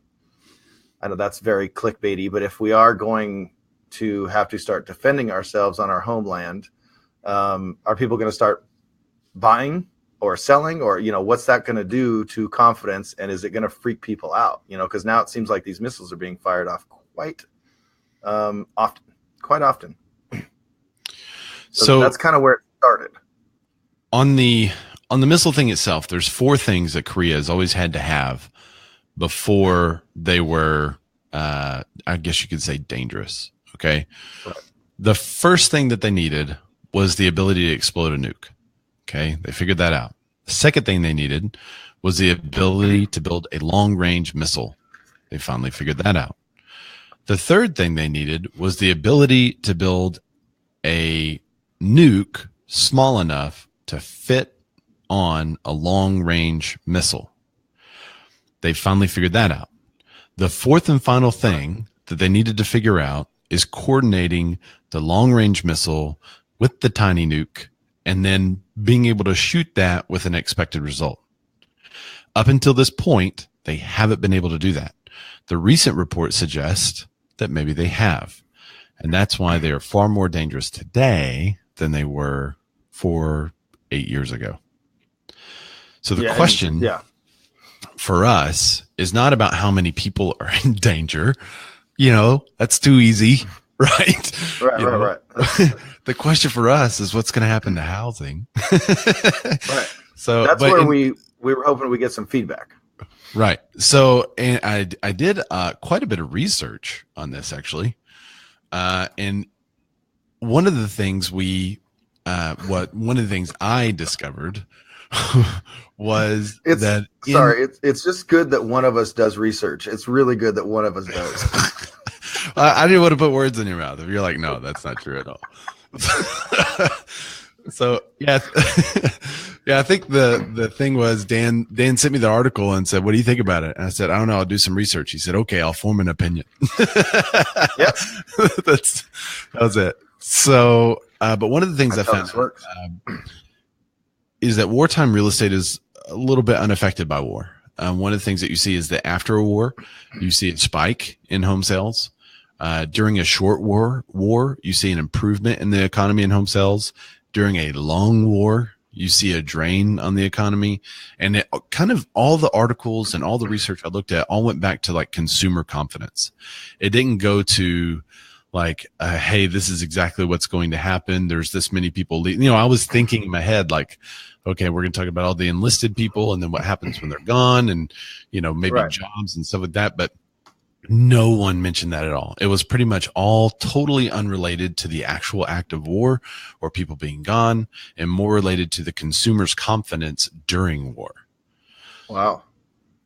I know that's very clickbaity, but if we are going to have to start defending ourselves on our homeland, are people going to start buying or selling, or, what's that going to do to confidence? And is it going to freak people out? Because now it seems like these missiles are being fired off quite often. So that's kind of where it started. On the missile thing itself, there's 4 things that Korea has always had to have before they were, I guess you could say, dangerous. Okay. Right. The first thing that they needed was the ability to explode a nuke. Okay. They figured that out. The second thing they needed was the ability to build a long-range missile. They finally figured that out. The third thing they needed was the ability to build a nuke small enough to fit on a long-range missile. They finally figured that out. The fourth and final thing that they needed to figure out is coordinating the long-range missile with the tiny nuke and then being able to shoot that with an expected result. Up until this point, they haven't been able to do that. The recent reports suggest that maybe they have. And that's why they are far more dangerous today than they were for 8 years ago. So the Yeah, question yeah. for us is not about how many people are in danger. You know, that's too easy, right? Right, You know? right. The question for us is what's going to happen to housing. Right. So, That's but where we were hoping we get some feedback. right. So, and I did quite a bit of research on this actually. And one of the things one of the things I discovered was that it's just good that one of us does research. It's really good that one of us does. I didn't want to put words in your mouth. If you're like, no, that's not true at all. So yeah, yeah. I think the thing was Dan sent me the article and said, "What do you think about it?" And I said, "I don't know. I'll do some research." He said, "Okay, I'll form an opinion." Yep, that was it. So, but one of the things I found is that wartime real estate is a little bit unaffected by war. One of the things that you see is that after a war, you see a spike in home sales. During a short war, you see an improvement in the economy and home sales. During a long war, you see a drain on the economy. And it kind of all the articles and all the research I looked at all went back to like consumer confidence. It didn't go to like, hey, this is exactly what's going to happen. There's this many people. You know, I was thinking in my head, like, okay, we're going to talk about all the enlisted people and then what happens when they're gone and, you know, maybe jobs and stuff like that. But no one mentioned that at all. It was pretty much all totally unrelated to the actual act of war or people being gone and more related to the consumer's confidence during war. Wow.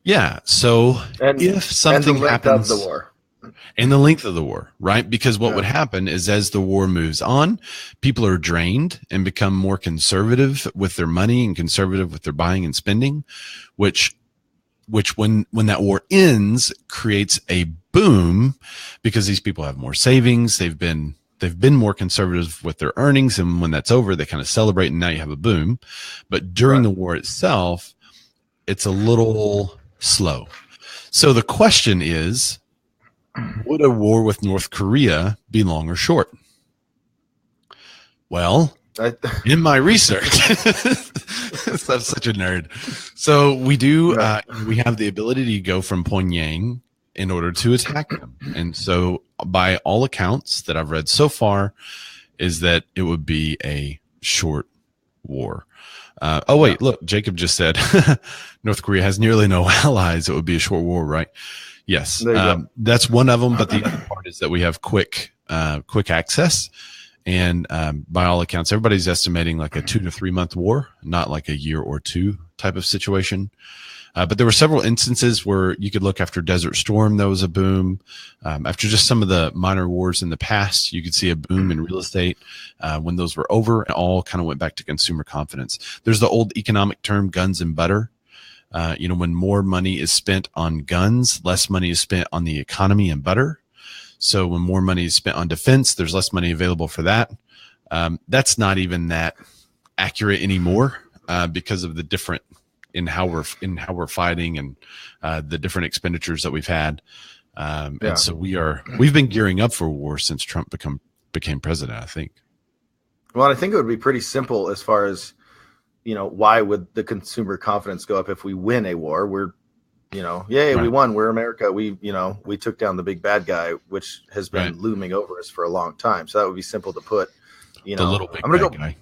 Yeah. So if something happens of the war and the length of the war, right? Because what would happen is as the war moves on, people are drained and become more conservative with their money and conservative with their buying and spending, which when that war ends creates a boom because these people have more savings. They've been more conservative with their earnings. And when that's over, they kind of celebrate and now you have a boom. But during the war itself, it's a little slow. So the question is, would a war with North Korea be long or short? Well, in my research, I'm such a nerd. So we do, we have the ability to go from Pyongyang in order to attack them. And so by all accounts that I've read so far is that it would be a short war. Look, Jacob just said North Korea has nearly no allies. It would be a short war, right? Yes. That's one of them. But the other part is that we have quick access. And by all accounts, everybody's estimating like a 2 to 3 month war, not like a year or two type of situation. But there were several instances where you could look after Desert Storm. There was a boom. After just some of the minor wars in the past, you could see a boom in real estate. When those were over, it all kind of went back to consumer confidence. There's the old economic term, guns and butter. When more money is spent on guns, less money is spent on the economy and butter. So when more money is spent on defense, there's less money available for that. That's not even that accurate anymore because of the different in how we're fighting and the different expenditures that we've had. And so we've been gearing up for war since Trump became president, I think. Well, I think it would be pretty simple as far as, why would the consumer confidence go up if we win a war? We're, we won. We're America. We took down the big bad guy, which has been looming over us for a long time. So that would be simple to put, the little big bad guy.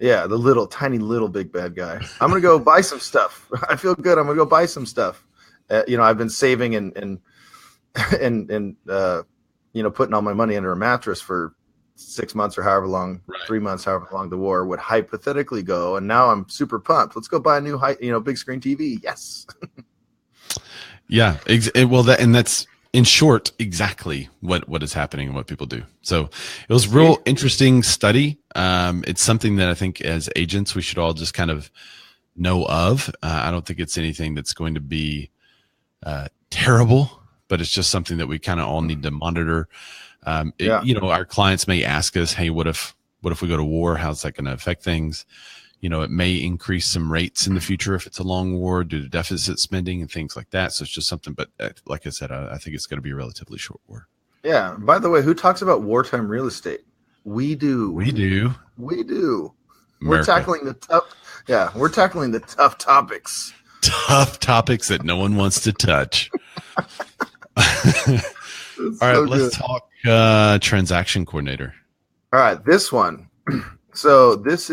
Yeah, the tiny little big bad guy. I'm gonna go buy some stuff. I feel good. I'm gonna go buy some stuff. I've been saving and putting all my money under a mattress for 6 months or however long, 3 months, however long the war would hypothetically go. And now I'm super pumped. Let's go buy a new big screen TV. Yes. Yeah. That's in short exactly what is happening and what people do. So it was real interesting study. It's something that I think as agents we should all just kind of know of. I don't think it's anything that's going to be terrible, but it's just something that we kind of all need to monitor. Our clients may ask us, hey, what if we go to war? How's that going to affect things? It may increase some rates in the future if it's a long war due to deficit spending and things like that. So it's just something, but like I said, I think it's going to be a relatively short war. Yeah. By the way, who talks about wartime real estate? We do. We do. We do. We're America. tackling the tough. Yeah, we're tackling the tough topics. Tough topics that no one wants to touch. All right, So let's good. talk transaction coordinator. All right, this one. So this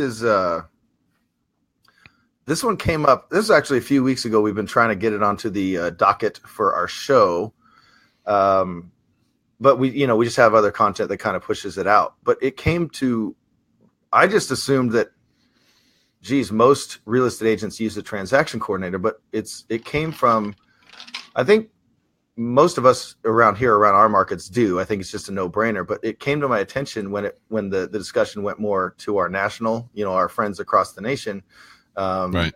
one came up. This is actually a few weeks ago. We've been trying to get it onto the docket for our show, but we just have other content that kind of pushes it out. But it came to. I just assumed that, geez, most real estate agents use a transaction coordinator, but it came from, I think most of us around our markets do. I think it's just a no-brainer, but it came to my attention when the discussion went more to our national, our friends across the nation. Right.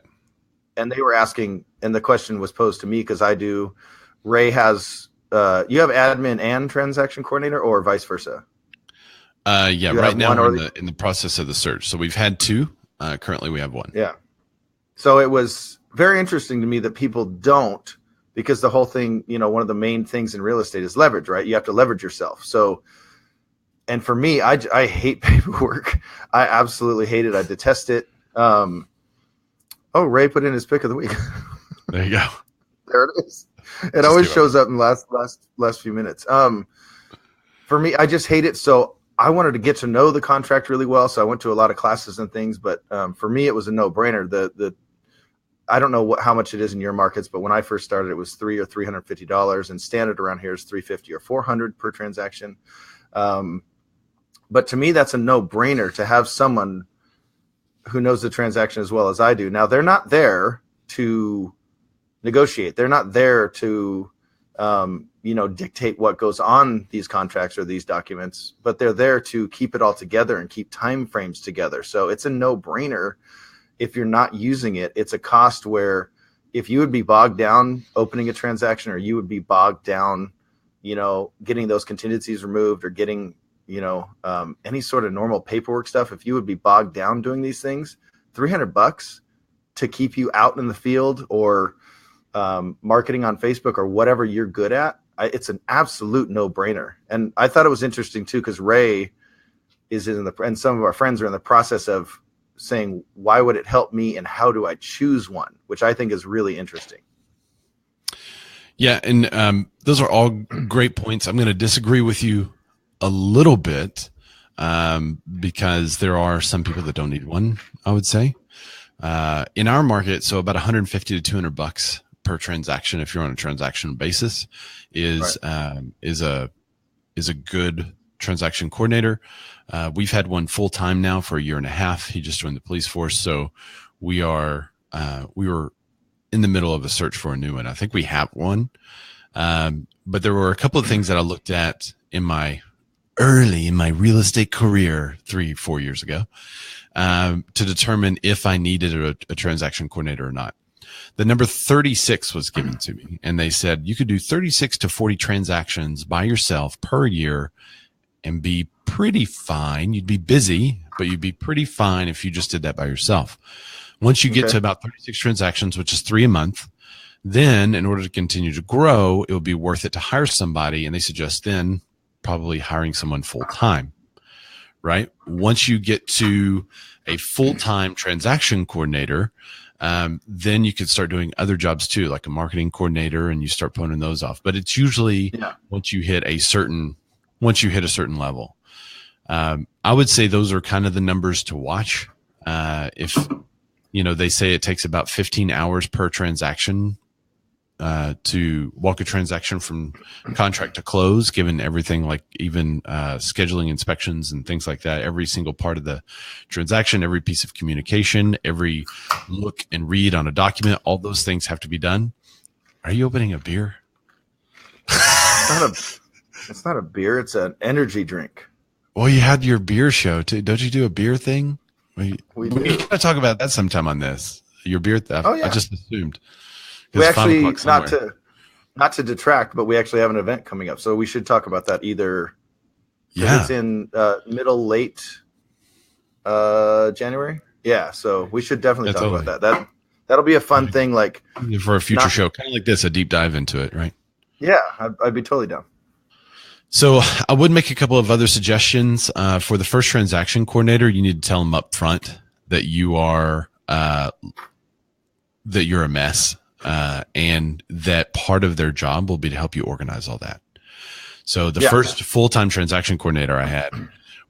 And they were asking, and the question was posed to me because I do. Ray has, you have admin and transaction coordinator, or vice versa? Yeah, right now we're in the process of the search. So we've had two. Currently we have one. Yeah. So it was very interesting to me that people don't, because the whole thing, one of the main things in real estate is leverage, right? You have to leverage yourself. So, and for me, I hate paperwork. I absolutely hate it. I detest it. Oh, Ray put in his pick of the week. There you go. There it is. It always shows up in the last few minutes. For me, I just hate it. So I wanted to get to know the contract really well. So I went to a lot of classes and things, but for me, it was a no-brainer. I don't know how much it is in your markets, but when I first started, it was $300 or $350, and standard around here is $350 or $400 per transaction. But to me, that's a no-brainer to have someone who knows the transaction as well as I do. Now, they're not there to negotiate. They're not there to dictate what goes on these contracts or these documents, but they're there to keep it all together and keep time frames together. So it's a no-brainer. If you're not using it, it's a cost where if you would be bogged down opening a transaction, or you would be bogged down, getting those contingencies removed, or getting, any sort of normal paperwork stuff, if you would be bogged down doing these things, $300 to keep you out in the field, or marketing on Facebook, or whatever you're good at, it's an absolute no-brainer. And I thought it was interesting too, because Ray is and some of our friends are in the process of saying, why would it help me, and how do I choose one, which I think is really interesting. Yeah, and those are all great points. I'm going to disagree with you a little bit because there are some people that don't need one, I would say. In our market, so about $150 to $200 per transaction, if you're on a transaction basis, is a good transaction coordinator. We've had one full time now for a year and a half. He just joined the police force, so we were in the middle of a search for a new one. I think we have one, but there were a couple of things that I looked at in my real estate career 3-4 years ago to determine if I needed a transaction coordinator or not. The number 36 was given to me, and they said you could do 36 to 40 transactions by yourself per year and be pretty fine. You'd be busy, but you'd be pretty fine if you just did that by yourself. Once you get to about 36 transactions, which is 3 a month, then in order to continue to grow, it would be worth it to hire somebody. And they suggest then probably hiring someone full time, right? Once you get to a full-time transaction coordinator, then you could start doing other jobs too, like a marketing coordinator, and you start putting those off. But it's usually once you hit a certain level. I would say those are kind of the numbers to watch. If they say it takes about 15 hours per transaction to walk a transaction from contract to close, given everything, like even scheduling inspections and things like that, every single part of the transaction, every piece of communication, every look and read on a document, all those things have to be done. Are you opening a beer? It's not a beer. It's an energy drink. Well, you had your beer show too. Don't you do a beer thing? We gotta talk about that sometime on this. Your beer theft. Oh, yeah. I just assumed. We actually, not to detract, but we actually have an event coming up, so we should talk about that either. Yeah, it's in late January. Yeah, so we should definitely talk about that. That'll be a fun thing, like for a future show, kind of like this, a deep dive into it, right? Yeah, I'd be totally down. So I would make a couple of other suggestions for the first transaction coordinator. You need to tell them up front that you are that you're a mess, and that part of their job will be to help you organize all that. So the first full-time transaction coordinator I had,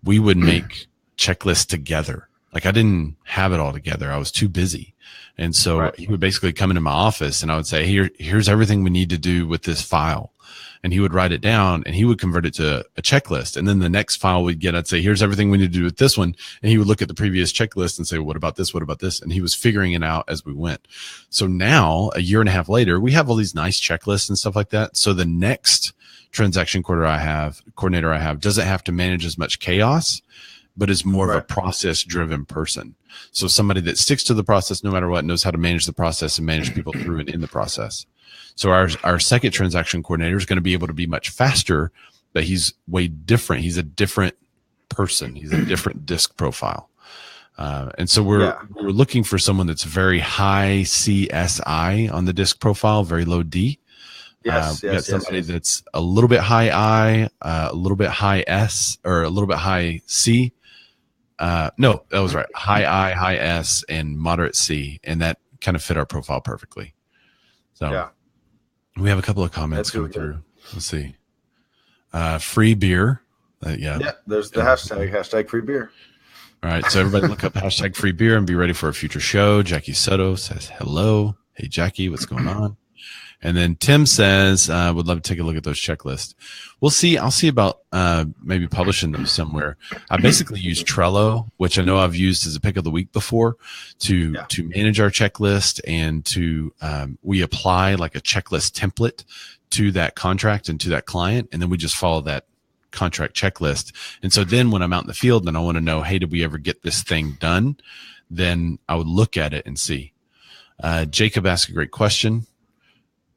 we would make checklists together. Like I didn't have it all together. I was too busy. And so he would basically come into my office and I would say, here's everything we need to do with this file. And he would write it down and he would convert it to a checklist. And then the next file we'd get, I'd say, here's everything we need to do with this one. And he would look at the previous checklist and say, what about this? What about this? And he was figuring it out as we went. So now, a year and a half later, we have all these nice checklists and stuff like that. So the next transaction coordinator I have doesn't have to manage as much chaos, but is more of a process driven person. So somebody that sticks to the process no matter what, knows how to manage the process and manage people through and in the process. So our second transaction coordinator is going to be able to be much faster, but he's way different. He's a different person. He's a different disc profile. And so we're looking for someone that's very high CSI on the disc profile, very low D. We got somebody that's a little bit high I, a little bit high S, or a little bit high C. No, that was right. High I, high S, and moderate C. And that kind of fit our profile perfectly. So we have a couple of comments coming through. Let's see. Free beer. There's the hashtag free beer. All right. So everybody look up hashtag free beer and be ready for a future show. Jackie Soto says, hello. Hey, Jackie, what's going on? And then Tim says, would love to take a look at those checklists. We'll see. I'll see about maybe publishing them somewhere. I basically use Trello, which I know I've used as a pick of the week before to manage our checklist, and to we apply like a checklist template to that contract and to that client. And then we just follow that contract checklist. And so then when I'm out in the field and I want to know, hey, did we ever get this thing done? Then I would look at it and see. Jacob asked a great question.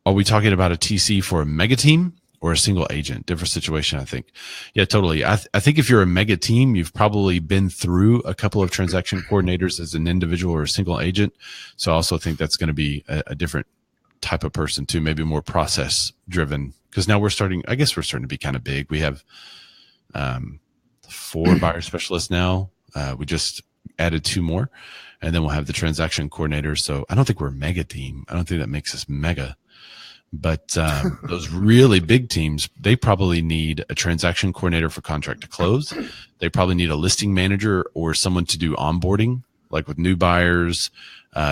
Are we talking about a TC for a mega team or a single agent? Different situation, I think. Yeah, totally. I think if you're a mega team, you've probably been through a couple of transaction coordinators as an individual or a single agent. So I also think that's going to be a different type of person too, maybe more process driven. Because now we're starting to be kind of big. We have 4 buyer specialists now. We just added 2 more, and then we'll have the transaction coordinators. So I don't think we're a mega team. I don't think that makes us mega. But those really big teams, they probably need a transaction coordinator for contract to close. They probably need a listing manager or someone to do onboarding, like with new buyers,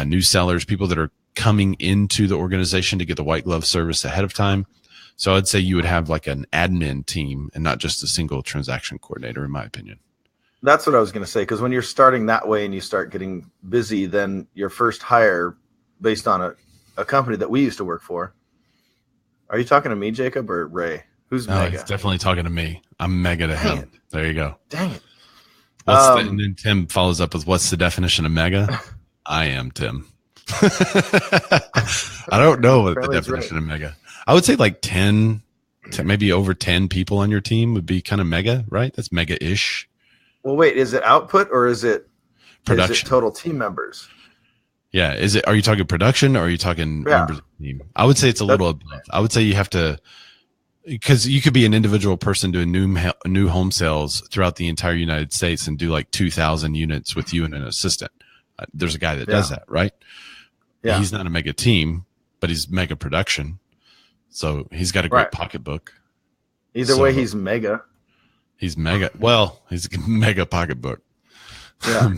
new sellers, people that are coming into the organization to get the white glove service ahead of time. So I'd say you would have like an admin team and not just a single transaction coordinator, in my opinion. That's what I was going to say, because when you're starting that way and you start getting busy, then your first hire based on a company that we used to work for. Are you talking to me, Jacob, or Ray? Who's mega? He's definitely talking to me. I'm mega to him. There you go. Dang it. And then Tim follows up with, what's the definition of mega? I am Tim. I don't know what the definition of mega. I would say like 10, maybe over 10 people on your team would be kind of mega, right? That's mega-ish. Well, wait, is it output or is it production? Is it total team members? Yeah. Are you talking production or are you talking members of the team? I would say it's a little of both. I would say you have to, because you could be an individual person doing new home sales throughout the entire United States and do like 2,000 units with you and an assistant. There's a guy that does that, right? Yeah. He's not a mega team, but he's mega production. So he's got a great pocketbook. Either way, he's mega. He's mega. Well, he's a mega pocketbook. Yeah.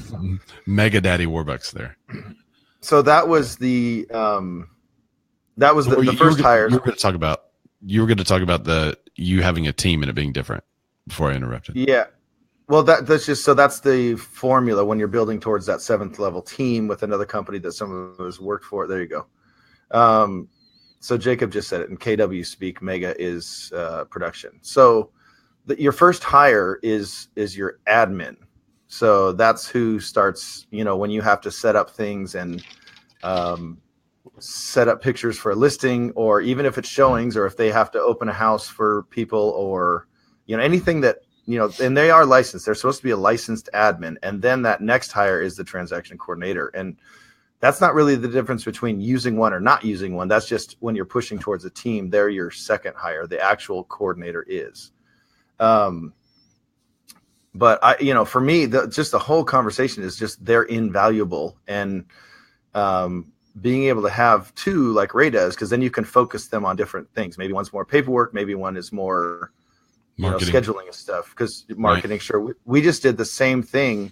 Mega Daddy Warbucks there. So that was the first hire. You were going to talk about you having a team and it being different before I interrupted. Yeah. Well, that's the formula when you're building towards that 7th level team with another company that some of us worked for. There you go. So Jacob just said it in KW speak. Mega is production. So your first hire is your admin. So that's who starts, when you have to set up things and set up pictures for a listing, or even if it's showings, or if they have to open a house for people, or, anything that, and they are licensed. They're supposed to be a licensed admin. And then that next hire is the transaction coordinator. And that's not really the difference between using one or not using one. That's just when you're pushing towards a team, they're your second hire. The actual coordinator is. but for me, just the whole conversation is just they're invaluable, and being able to have two like Ray does, because then you can focus them on different things. Maybe one's more paperwork, maybe one is more scheduling and stuff, because marketing. Right. Sure, we just did the same thing.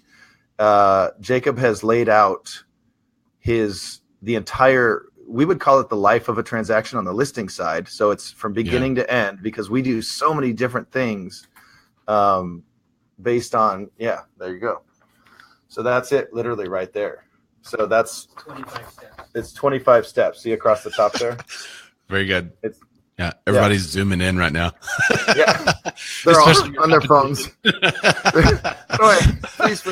Jacob has laid out the entire, we would call it the life of a transaction on the listing side. So it's from beginning to end, because we do so many different things based on, there you go. So that's it, literally right there. So that's 25 steps. It's 25 steps. See across the top there? Very good. Everybody's zooming in right now. Yeah. They're all on their phones. Please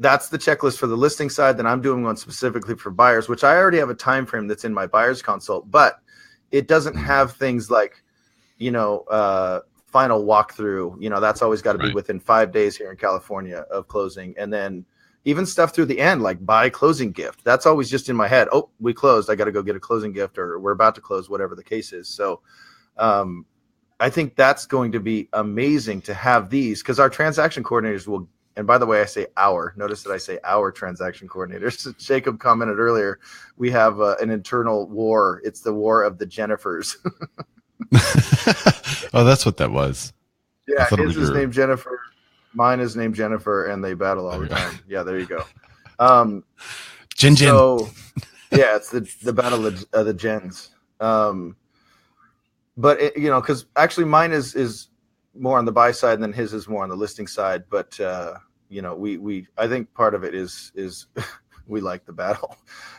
that's the checklist for the listing side. Then I'm doing one specifically for buyers, which I already have a time frame that's in my buyer's consult, but it doesn't have things like, final walkthrough. That's always got to be within 5 days here in California of closing. And then even stuff through the end, like buy closing gift. That's always just in my head. Oh, we closed. I got to go get a closing gift, or we're about to close, whatever the case is. So I think that's going to be amazing to have these, because our transaction coordinators will, and by the way, I say our, notice that I say our transaction coordinators. Jacob commented earlier, we have an internal war. It's the war of the Jennifers. Oh, that's what that was. Yeah, his is named Jennifer. Mine is named Jennifer, and they battle all the time. Yeah, there you go. Jen. So, yeah, it's the battle of the gens. But because actually mine is more on the buy side, and then his is more on the listing side. But we I think part of it is we like the battle.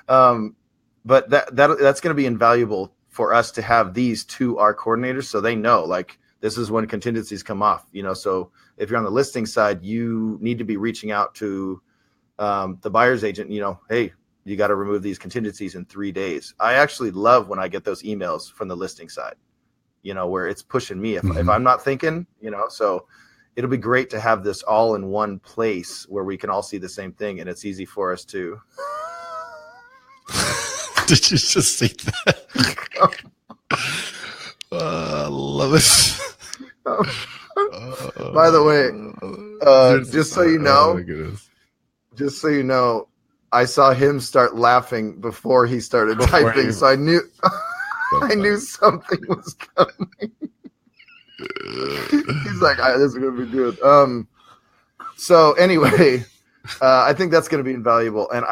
But that's going to be invaluable for us to have these to our coordinators, so they know, like, this is when contingencies come off. So if you're on the listing side, you need to be reaching out to the buyer's agent. Hey, you got to remove these contingencies in 3 days. I actually love when I get those emails from the listing side, where it's pushing me if I'm not thinking, so it'll be great to have this all in one place where we can all see the same thing, and it's easy for us to. Did you just see that? Love it. By the way, just so you know, I saw him start laughing before he started typing, so I knew something was coming. He's like, this is going to be good. So anyway, I think that's going to be invaluable. And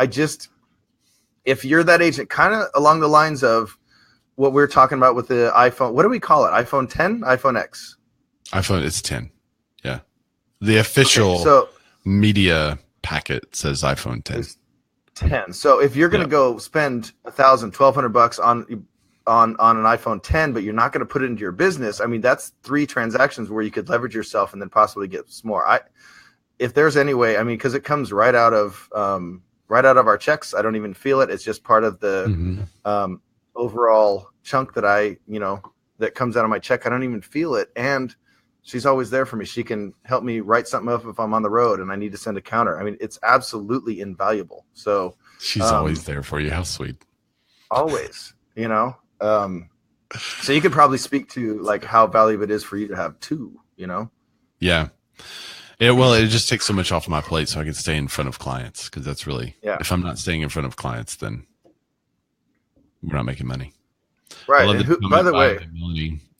if you're that agent, kind of along the lines of what we're talking about with the iPhone, what do we call it? iPhone 10, iPhone X? iPhone, it's 10. Yeah. The official media packet says iPhone 10. It's 10. So if you're going to go spend $1,000, $1,200 on an iPhone 10, but you're not going to put it into your business, I mean, that's 3 transactions where you could leverage yourself and then possibly get some more. If there's any way, I mean, because it comes right out of our checks. I don't even feel it. It's just part of the overall chunk that that comes out of my check. I don't even feel it. And she's always there for me. She can help me write something up if I'm on the road and I need to send a counter. I mean, it's absolutely invaluable. So she's always there for you. How sweet. Always, so you could probably speak to like how valuable it is for you to have 2, Yeah. It just takes so much off my plate so I can stay in front of clients, because that's really, if I'm not staying in front of clients, then we're not making money. Right. By the way,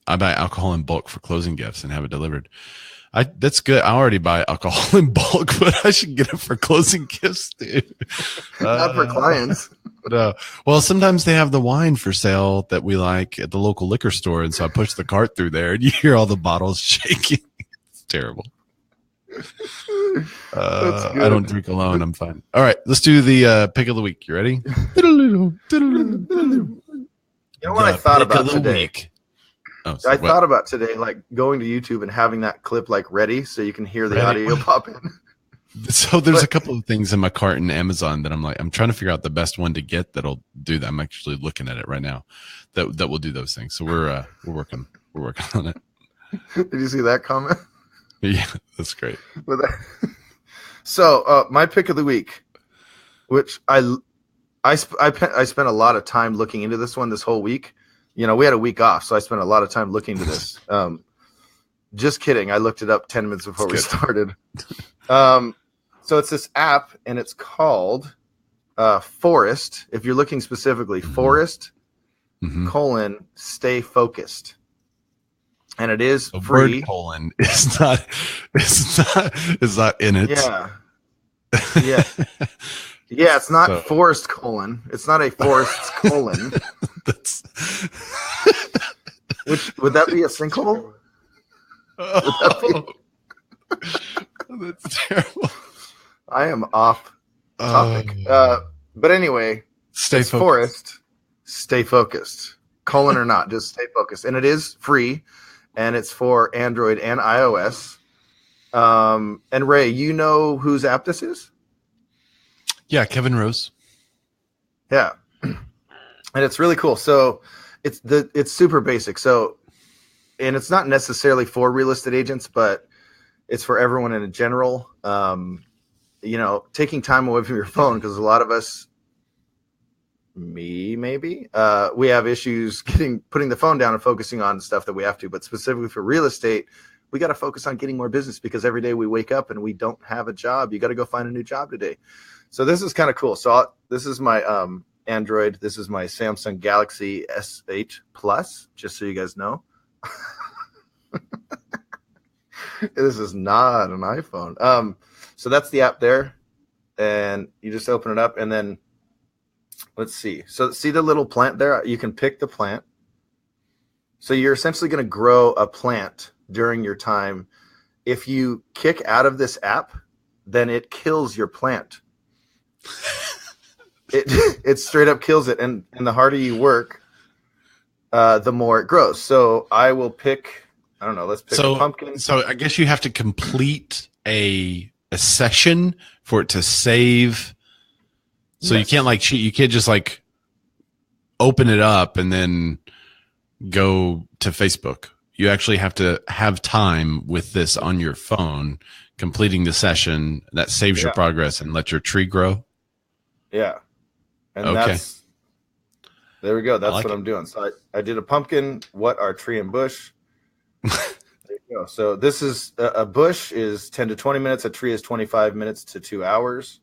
I buy alcohol in bulk for closing gifts and have it delivered. That's good. I already buy alcohol in bulk, but I should get it for closing gifts, dude. Not for clients. No. Well, sometimes they have the wine for sale that we like at the local liquor store, and so I push the cart through there, and you hear all the bottles shaking. It's terrible. I don't drink alone. I'm fine. All right, let's do the pick of the week. You ready? You know what I thought about today? I thought about today, like going to YouTube and having that clip like ready so you can hear the audio pop in. So there's a couple of things in my cart in Amazon that I'm trying to figure out the best one to get that'll do that. I'm actually looking at it right now that will do those things. So we're working on it. Did you see that comment? Yeah, that's great. So my pick of the week, which I spent a lot of time looking into this one this whole week. We had a week off, so I spent a lot of time looking into this. Just kidding. I looked it up 10 minutes before we good. started. So it's this app, and it's called Forest. If you're looking specifically, Forest stay focused. And it is The free. word colon is not in it. Yeah. Yeah. Yeah, it's not forest colon. It's not a forest colon. Which would that be a sinkhole? That's terrible. I am off topic. But anyway, stay focused. Forest, stay focused. Colon or not, just stay focused. And it is free, and it's for Android and iOS. And Ray, you know whose app this is? Yeah, Kevin Rose. Yeah. And it's really cool. So it's super basic. So, and it's not necessarily for real estate agents, but it's for everyone in general. Taking time away from your phone, because a lot of us, me maybe, we have issues putting the phone down and focusing on stuff that we have to. But specifically for real estate, we got to focus on getting more business, because every day we wake up and we don't have a job. You got to go find a new job today. So this is kind of cool. So this is my Android. This is my Samsung Galaxy S8 Plus, just so you guys know. This is not an iPhone. So that's the app there. And you just open it up, and then let's see. So see the little plant there? You can pick the plant. So you're essentially going to grow a plant during your time. If you kick out of this app, then it kills your plant. It straight up kills it, and the harder you work, the more it grows. So I will pick, I don't know, let's pick a pumpkin. So I guess you have to complete a session for it to save. So yes. You can't like cheat. You can't just like open it up and then go to Facebook. You actually have to have time with this on your phone, completing the session that saves your progress and let your tree grow. Yeah. And there we go. That's what I'm doing. So I did a pumpkin. What are tree and bush? There you go. So this is a bush is 10 to 20 minutes. A tree is 25 minutes to 2 hours.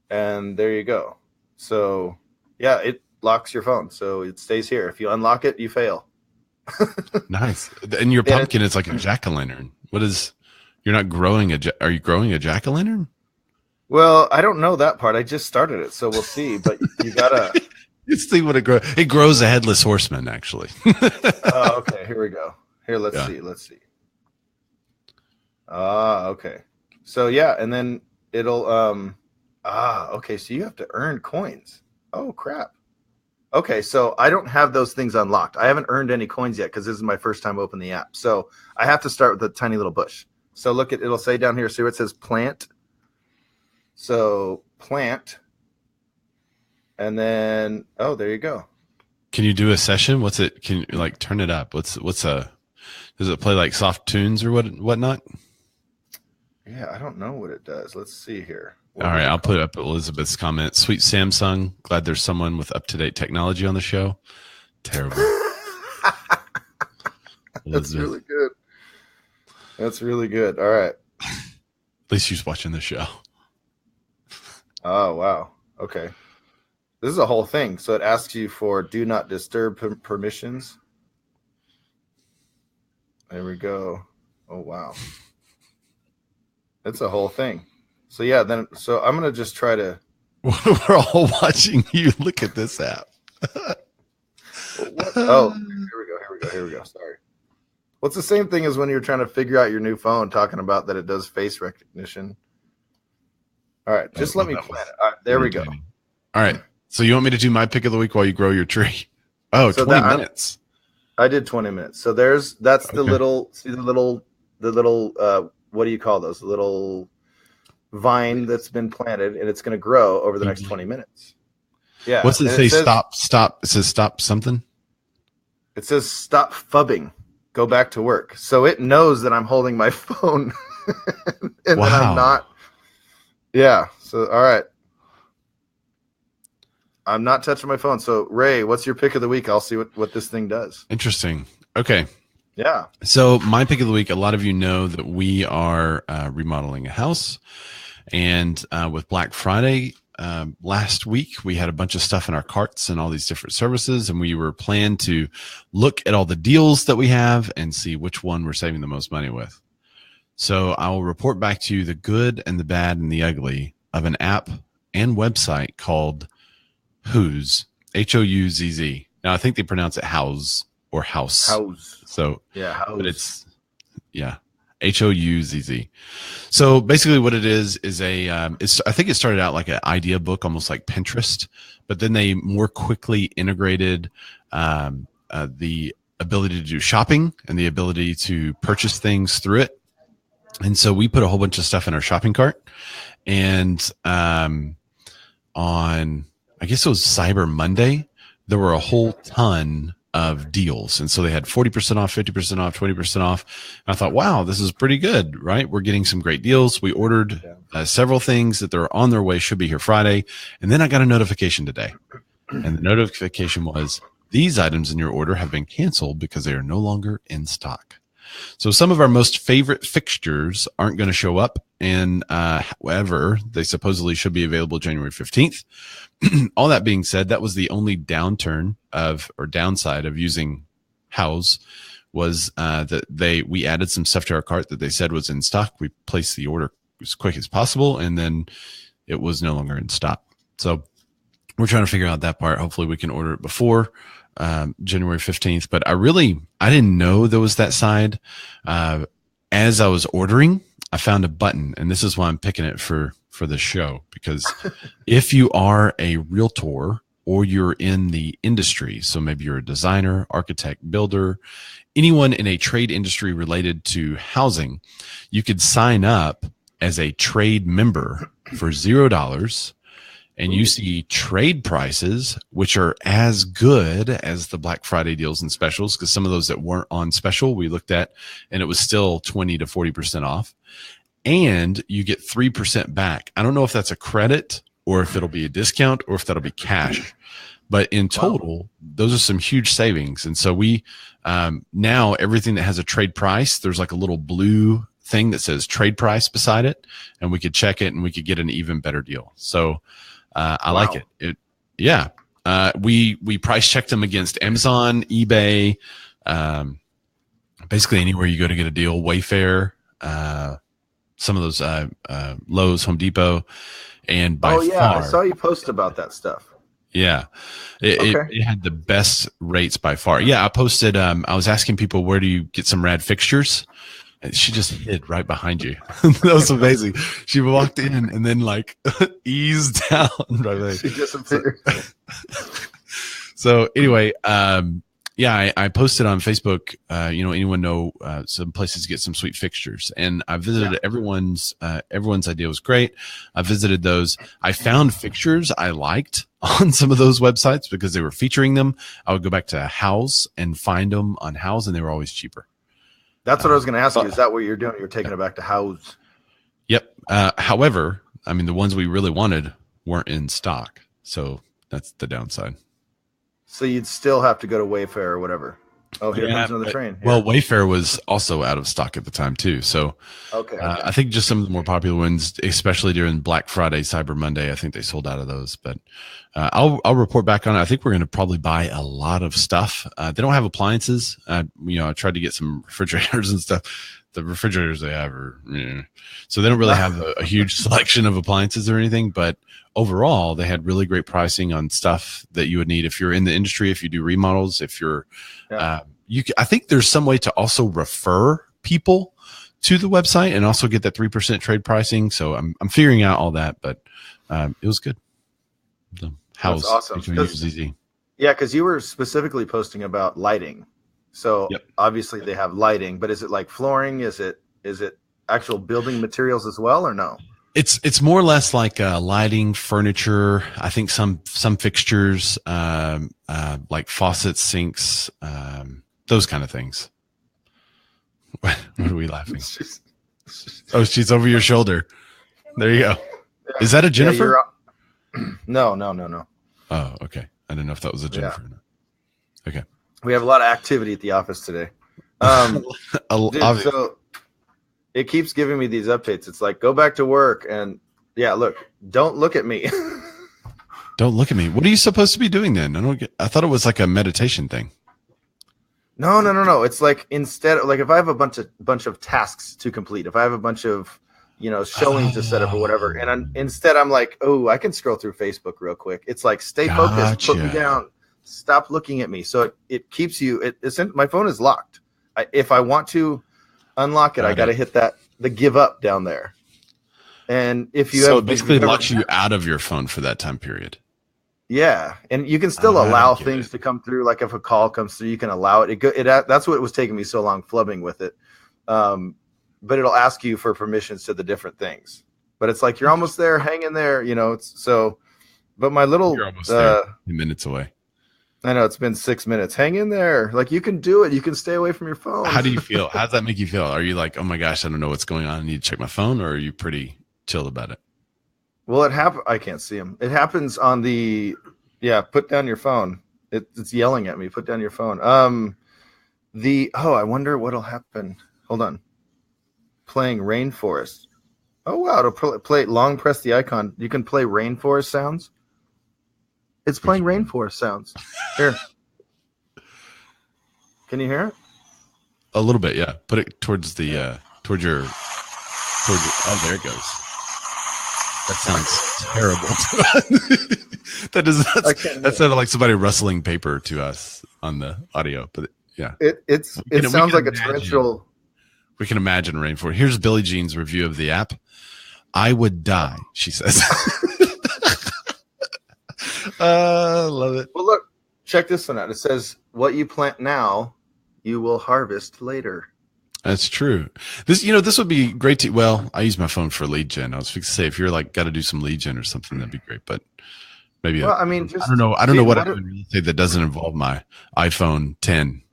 And there you go. So yeah, it locks your phone. So it stays here. If you unlock it, you fail. Nice. And your pumpkin is like a jack-o'-lantern. You're not growing are you growing a jack-o'-lantern? Well, I don't know that part. I just started it, so we'll see. But you gotta you see what it grows. It grows a headless horseman, actually. Oh, okay. Here we go. Here, let's see. Let's see. Okay. So yeah, and then it'll okay. So you have to earn coins. Oh crap. Okay, so I don't have those things unlocked. I haven't earned any coins yet because this is my first time opening the app. So I have to start with a tiny little bush. So look at it'll say down here. See where it says plant. So plant, and then there you go. Can you do a session? What's it? Can you like turn it up? Does it play like soft tunes or whatnot? Yeah, I don't know what it does. Let's see here. All right, I'll put up Elizabeth's comment. Sweet Samsung, glad there's someone with up-to-date technology on the show. Terrible. That's really good. That's really good. All right. At least she's watching the show. Oh, wow. Okay. This is a whole thing. So it asks you for do not disturb permissions. There we go. Oh, wow. It's a whole thing. So yeah, so I'm going to just try to. We're all watching you. Look at this app. Oh, here we go. Sorry. Well, it's the same thing as when you're trying to figure out your new phone, talking about that it does face recognition. All right, just let me plan it. All right, there we go. All right, so you want me to do my pick of the week while you grow your tree? Oh, so 20 minutes. I did 20 minutes. So that's the little, see the little, what do you call those? The little vine that's been planted, and it's going to grow over the next 20 minutes. Yeah. What's it say? Stop. It says stop something. It says stop fubbing. Go back to work. So it knows that I'm holding my phone and that I'm not. Yeah. So, all right. I'm not touching my phone. So, Ray, what's your pick of the week? I'll see what this thing does. Interesting. Okay. Yeah. So my pick of the week, a lot of you know that we are remodeling a house. And with Black Friday last week, we had a bunch of stuff in our carts and all these different services. And we were planned to look at all the deals that we have and see which one we're saving the most money with. So I will report back to you the good and the bad and the ugly of an app and website called Who's, Houzz. Now, I think they pronounce it House or House. House. So, yeah, House. But it's, Houzz. So basically what it is I think it started out like an idea book, almost like Pinterest, but then they more quickly integrated the ability to do shopping and the ability to purchase things through it. And so we put a whole bunch of stuff in our shopping cart, and on, I guess it was Cyber Monday, there were a whole ton of deals. And so they had 40% off, 50% off, 20% off. And I thought, wow, this is pretty good, right? We're getting some great deals. We ordered several things that they're on their way, should be here Friday. And then I got a notification today. And the notification was, these items in your order have been canceled because they are no longer in stock. So some of our most favorite fixtures aren't going to show up. And however, they supposedly should be available January 15th. All that being said, that was the only downside of using House was that we added some stuff to our cart that they said was in stock. We placed the order as quick as possible, and then it was no longer in stock. So we're trying to figure out that part. Hopefully we can order it before January 15th. But I didn't know there was that side. As I was ordering, I found a button, and this is why I'm picking it for the show, because if you are a realtor or you're in the industry, so maybe you're a designer, architect, builder, anyone in a trade industry related to housing, you could sign up as a trade member for $0, and you see trade prices, which are as good as the Black Friday deals and specials, because some of those that weren't on special, we looked at, and it was still 20 to 40% off. And you get 3% back. I don't know if that's a credit or if it'll be a discount or if that'll be cash. But in total, those are some huge savings. And so we now everything that has a trade price, there's like a little blue thing that says trade price beside it, and we could check it and we could get an even better deal. So I like it. We price checked them against Amazon, eBay, basically anywhere you go to get a deal, Wayfair, some of those Lowe's, Home Depot, and by far, I saw you post about that stuff. Yeah, it had the best rates by far. Yeah, I posted. I was asking people, where do you get some rad fixtures? And she just hid right behind you. That was amazing. She walked in and then like eased down. Right there. She disappeared. So anyway, I posted on Facebook, anyone know some places to get some sweet fixtures, and I visited everyone's idea was great. I visited those. I found fixtures I liked on some of those websites because they were featuring them. I would go back to House and find them on House, and they were always cheaper. That's what I was going to ask you. Is that what you're doing? You're taking it back to House? Yep. However, I mean, the ones we really wanted weren't in stock, so that's the downside. So you'd still have to go to Wayfair or whatever. Oh, here comes another train. Here. Well, Wayfair was also out of stock at the time too. So I think just some of the more popular ones, especially during Black Friday, Cyber Monday, I think they sold out of those. But I'll report back on it. I think we're going to probably buy a lot of stuff. They don't have appliances. I tried to get some refrigerators and stuff. The refrigerators they have are, so they don't really have a huge selection of appliances or anything. But overall, they had really great pricing on stuff that you would need if you're in the industry, if you do remodels, if you're, I think there's some way to also refer people to the website and also get that 3% trade pricing. So I'm figuring out all that, but it was good. The House, that's awesome. easy. Yeah, because you were specifically posting about lighting. So obviously they have lighting, but is it like flooring? Is it actual building materials as well, or no? It's more or less like lighting, furniture. I think some fixtures, like faucets, sinks, those kind of things. What are we laughing? Oh, she's over your shoulder. There you go. Is that a Jennifer? No. Oh, okay. I didn't know if that was a Jennifer. Yeah. Okay. We have a lot of activity at the office today. Dude, so it keeps giving me these updates. It's like, go back to work, and yeah, look, don't look at me. Don't look at me. What are you supposed to be doing then? I thought it was like a meditation thing. No. It's like, instead of, like, if I have a bunch of tasks to complete, if I have a bunch of, showings to set up or whatever, and instead I'm like, oh, I can scroll through Facebook real quick. It's like, stay focused, put me down, stop looking at me. So it keeps you. My phone is locked. If I want to unlock it, I got to hit the give up down there. And if you it basically locks you out of your phone for that time period. Yeah, and you can still allow things to come through. Like if a call comes through, you can allow it. That's what it was taking me so long flubbing with it. But it'll ask you for permissions to the different things. But it's like, you're almost there, hang in there, But my little, you're almost there, 2 minutes away. I know, it's been 6 minutes. Hang in there, like, you can do it. You can stay away from your phone. How do you feel? How does that make you feel? Are you like, oh my gosh, I don't know what's going on, I need to check my phone, or are you pretty chill about it? Well, I can't see them. It happens on the, put down your phone. It's yelling at me, put down your phone. I wonder what'll happen. Hold on. Playing rainforest. Oh, wow. It'll play, long press the icon. You can play rainforest sounds. It's playing rainforest sounds. Here. Can you hear it? A little bit, yeah. Put it towards the, towards your, oh, there it goes. That sounds terrible. That sounded like somebody rustling paper to us on the audio, but yeah. It sounds like a torrential. We can imagine rainforest. Here's Billie Jean's review of the app. I would die, she says. Love it. Well, look, check this one out. It says, what you plant now, you will harvest later. That's true. This would be great to, well, I use my phone for lead gen. I was fixing to say, if you're like got to do some lead gen or something, that'd be great. But maybe, I don't know. I don't know what I do in real estate that doesn't involve my iPhone 10.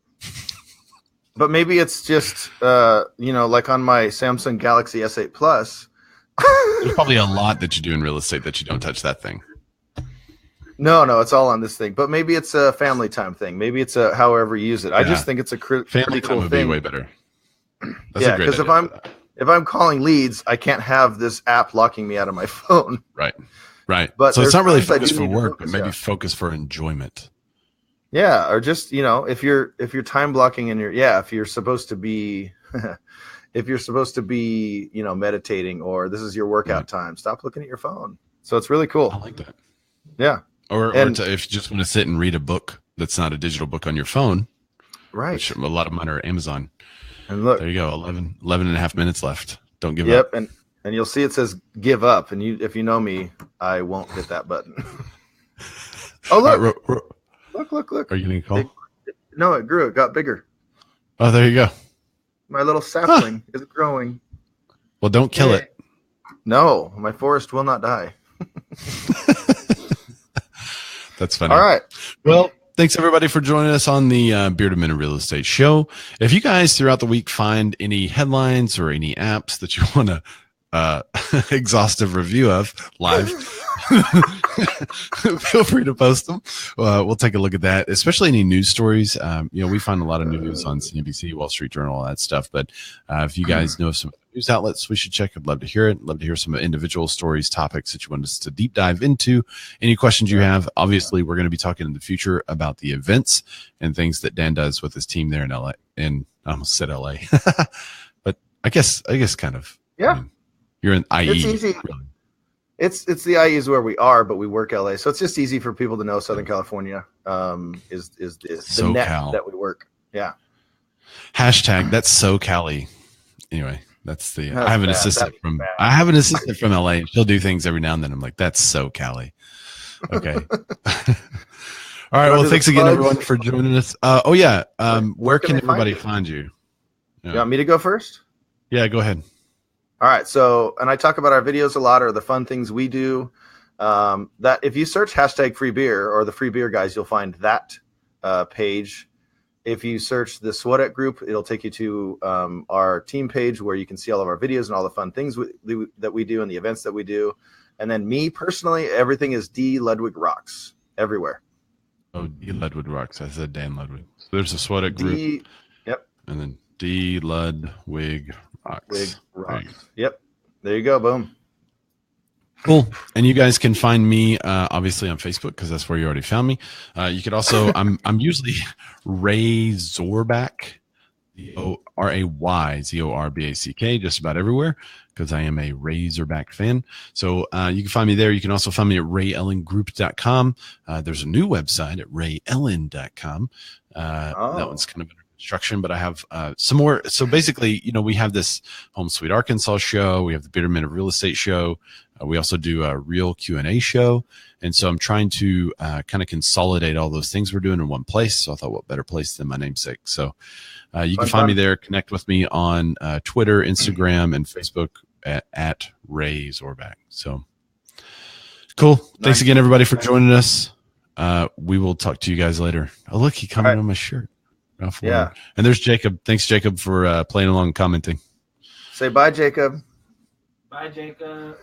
But maybe it's just, like on my Samsung Galaxy S8 Plus. There's probably a lot that you do in real estate that you don't touch that thing. No, it's all on this thing. But maybe it's a family time thing. Maybe it's a however you use it. I just think it's a family time would be way better. That's because if I'm calling leads, I can't have this app locking me out of my phone. Right. But so it's not really focused for work, but maybe focus for enjoyment. Yeah, or just if you're time blocking in your if you're supposed to be meditating, or this is your workout time, stop looking at your phone. So it's really cool. I like that. Yeah. Or if you just want to sit and read a book that's not a digital book on your phone, right? Which a lot of mine are Amazon. And look, there you go. 11 and a half minutes left. Don't give up. Yep. And you'll see it says give up. And if you know me, I won't hit that button. Oh, look. Look. Are you going to call? No, it grew. It got bigger. Oh, there you go. My little sapling is growing. Well, don't kill it. No, my forest will not die. That's funny. All right. Well, thanks everybody for joining us on the Bearded Men in Real Estate Show. If you guys throughout the week find any headlines or any apps that you want to exhaustive review of live, feel free to post them. We'll take a look at that, especially any news stories. We find a lot of news on CNBC, Wall Street Journal, all that stuff. But if you guys know some news outlets we should check, I'd love to hear it. Love to hear some individual stories, topics that you want us to deep dive into. Any questions you have. Obviously, we're going to be talking in the future about the events and things that Dan does with his team there in LA. And I almost said LA, but I guess kind of. Yeah. You're in IE. It's easy. Really. It's the IE is where we are, but we work LA, so it's just easy for people to know Southern California is the net that we work. Yeah. Hashtag that's so Cali. Anyway, that's the. I have an assistant from LA. She'll do things every now and then. I'm like, that's so Cali. Okay. All right. Well, thanks again, everyone, for joining us. Where can everybody find you? You want me to go first? Yeah, go ahead. All right. So, and I talk about our videos a lot, or the fun things we do. That if you search hashtag free beer or the free beer guys, you'll find that page. If you search the SWATEC group, it'll take you to our team page where you can see all of our videos and all the fun things that we do and the events that we do. And then me personally, everything is D Ludwig Rocks everywhere. Oh, D Ludwig Rocks. I said Dan Ludwig. So there's a SWATEC group. Yep. And then D Ludwig Rocks. Wig Rocks. Yep. There you go. Boom. Cool. And you guys can find me obviously on Facebook because that's where you already found me. You could also I'm usually Ray Zorback, RayZorback, just about everywhere because I am a Razorback fan. So you can find me there. You can also find me at RayEllenGroup.com. There's a new website at RayEllen.com. That one's kind of under construction, but I have some more. So basically, we have this Home Sweet Arkansas show. We have the Bitterman of Real Estate show. We also do a real Q&A show. And so I'm trying to kind of consolidate all those things we're doing in one place. So I thought, what better place than my namesake? So you can find me there. Connect with me on Twitter, Instagram, and Facebook at Ray Zorback. So cool. Thanks again, everybody, for joining us. We will talk to you guys later. Oh, look, he commented on my shirt. Yeah. And there's Jacob. Thanks, Jacob, for playing along and commenting. Say bye, Jacob. Bye, Jacob.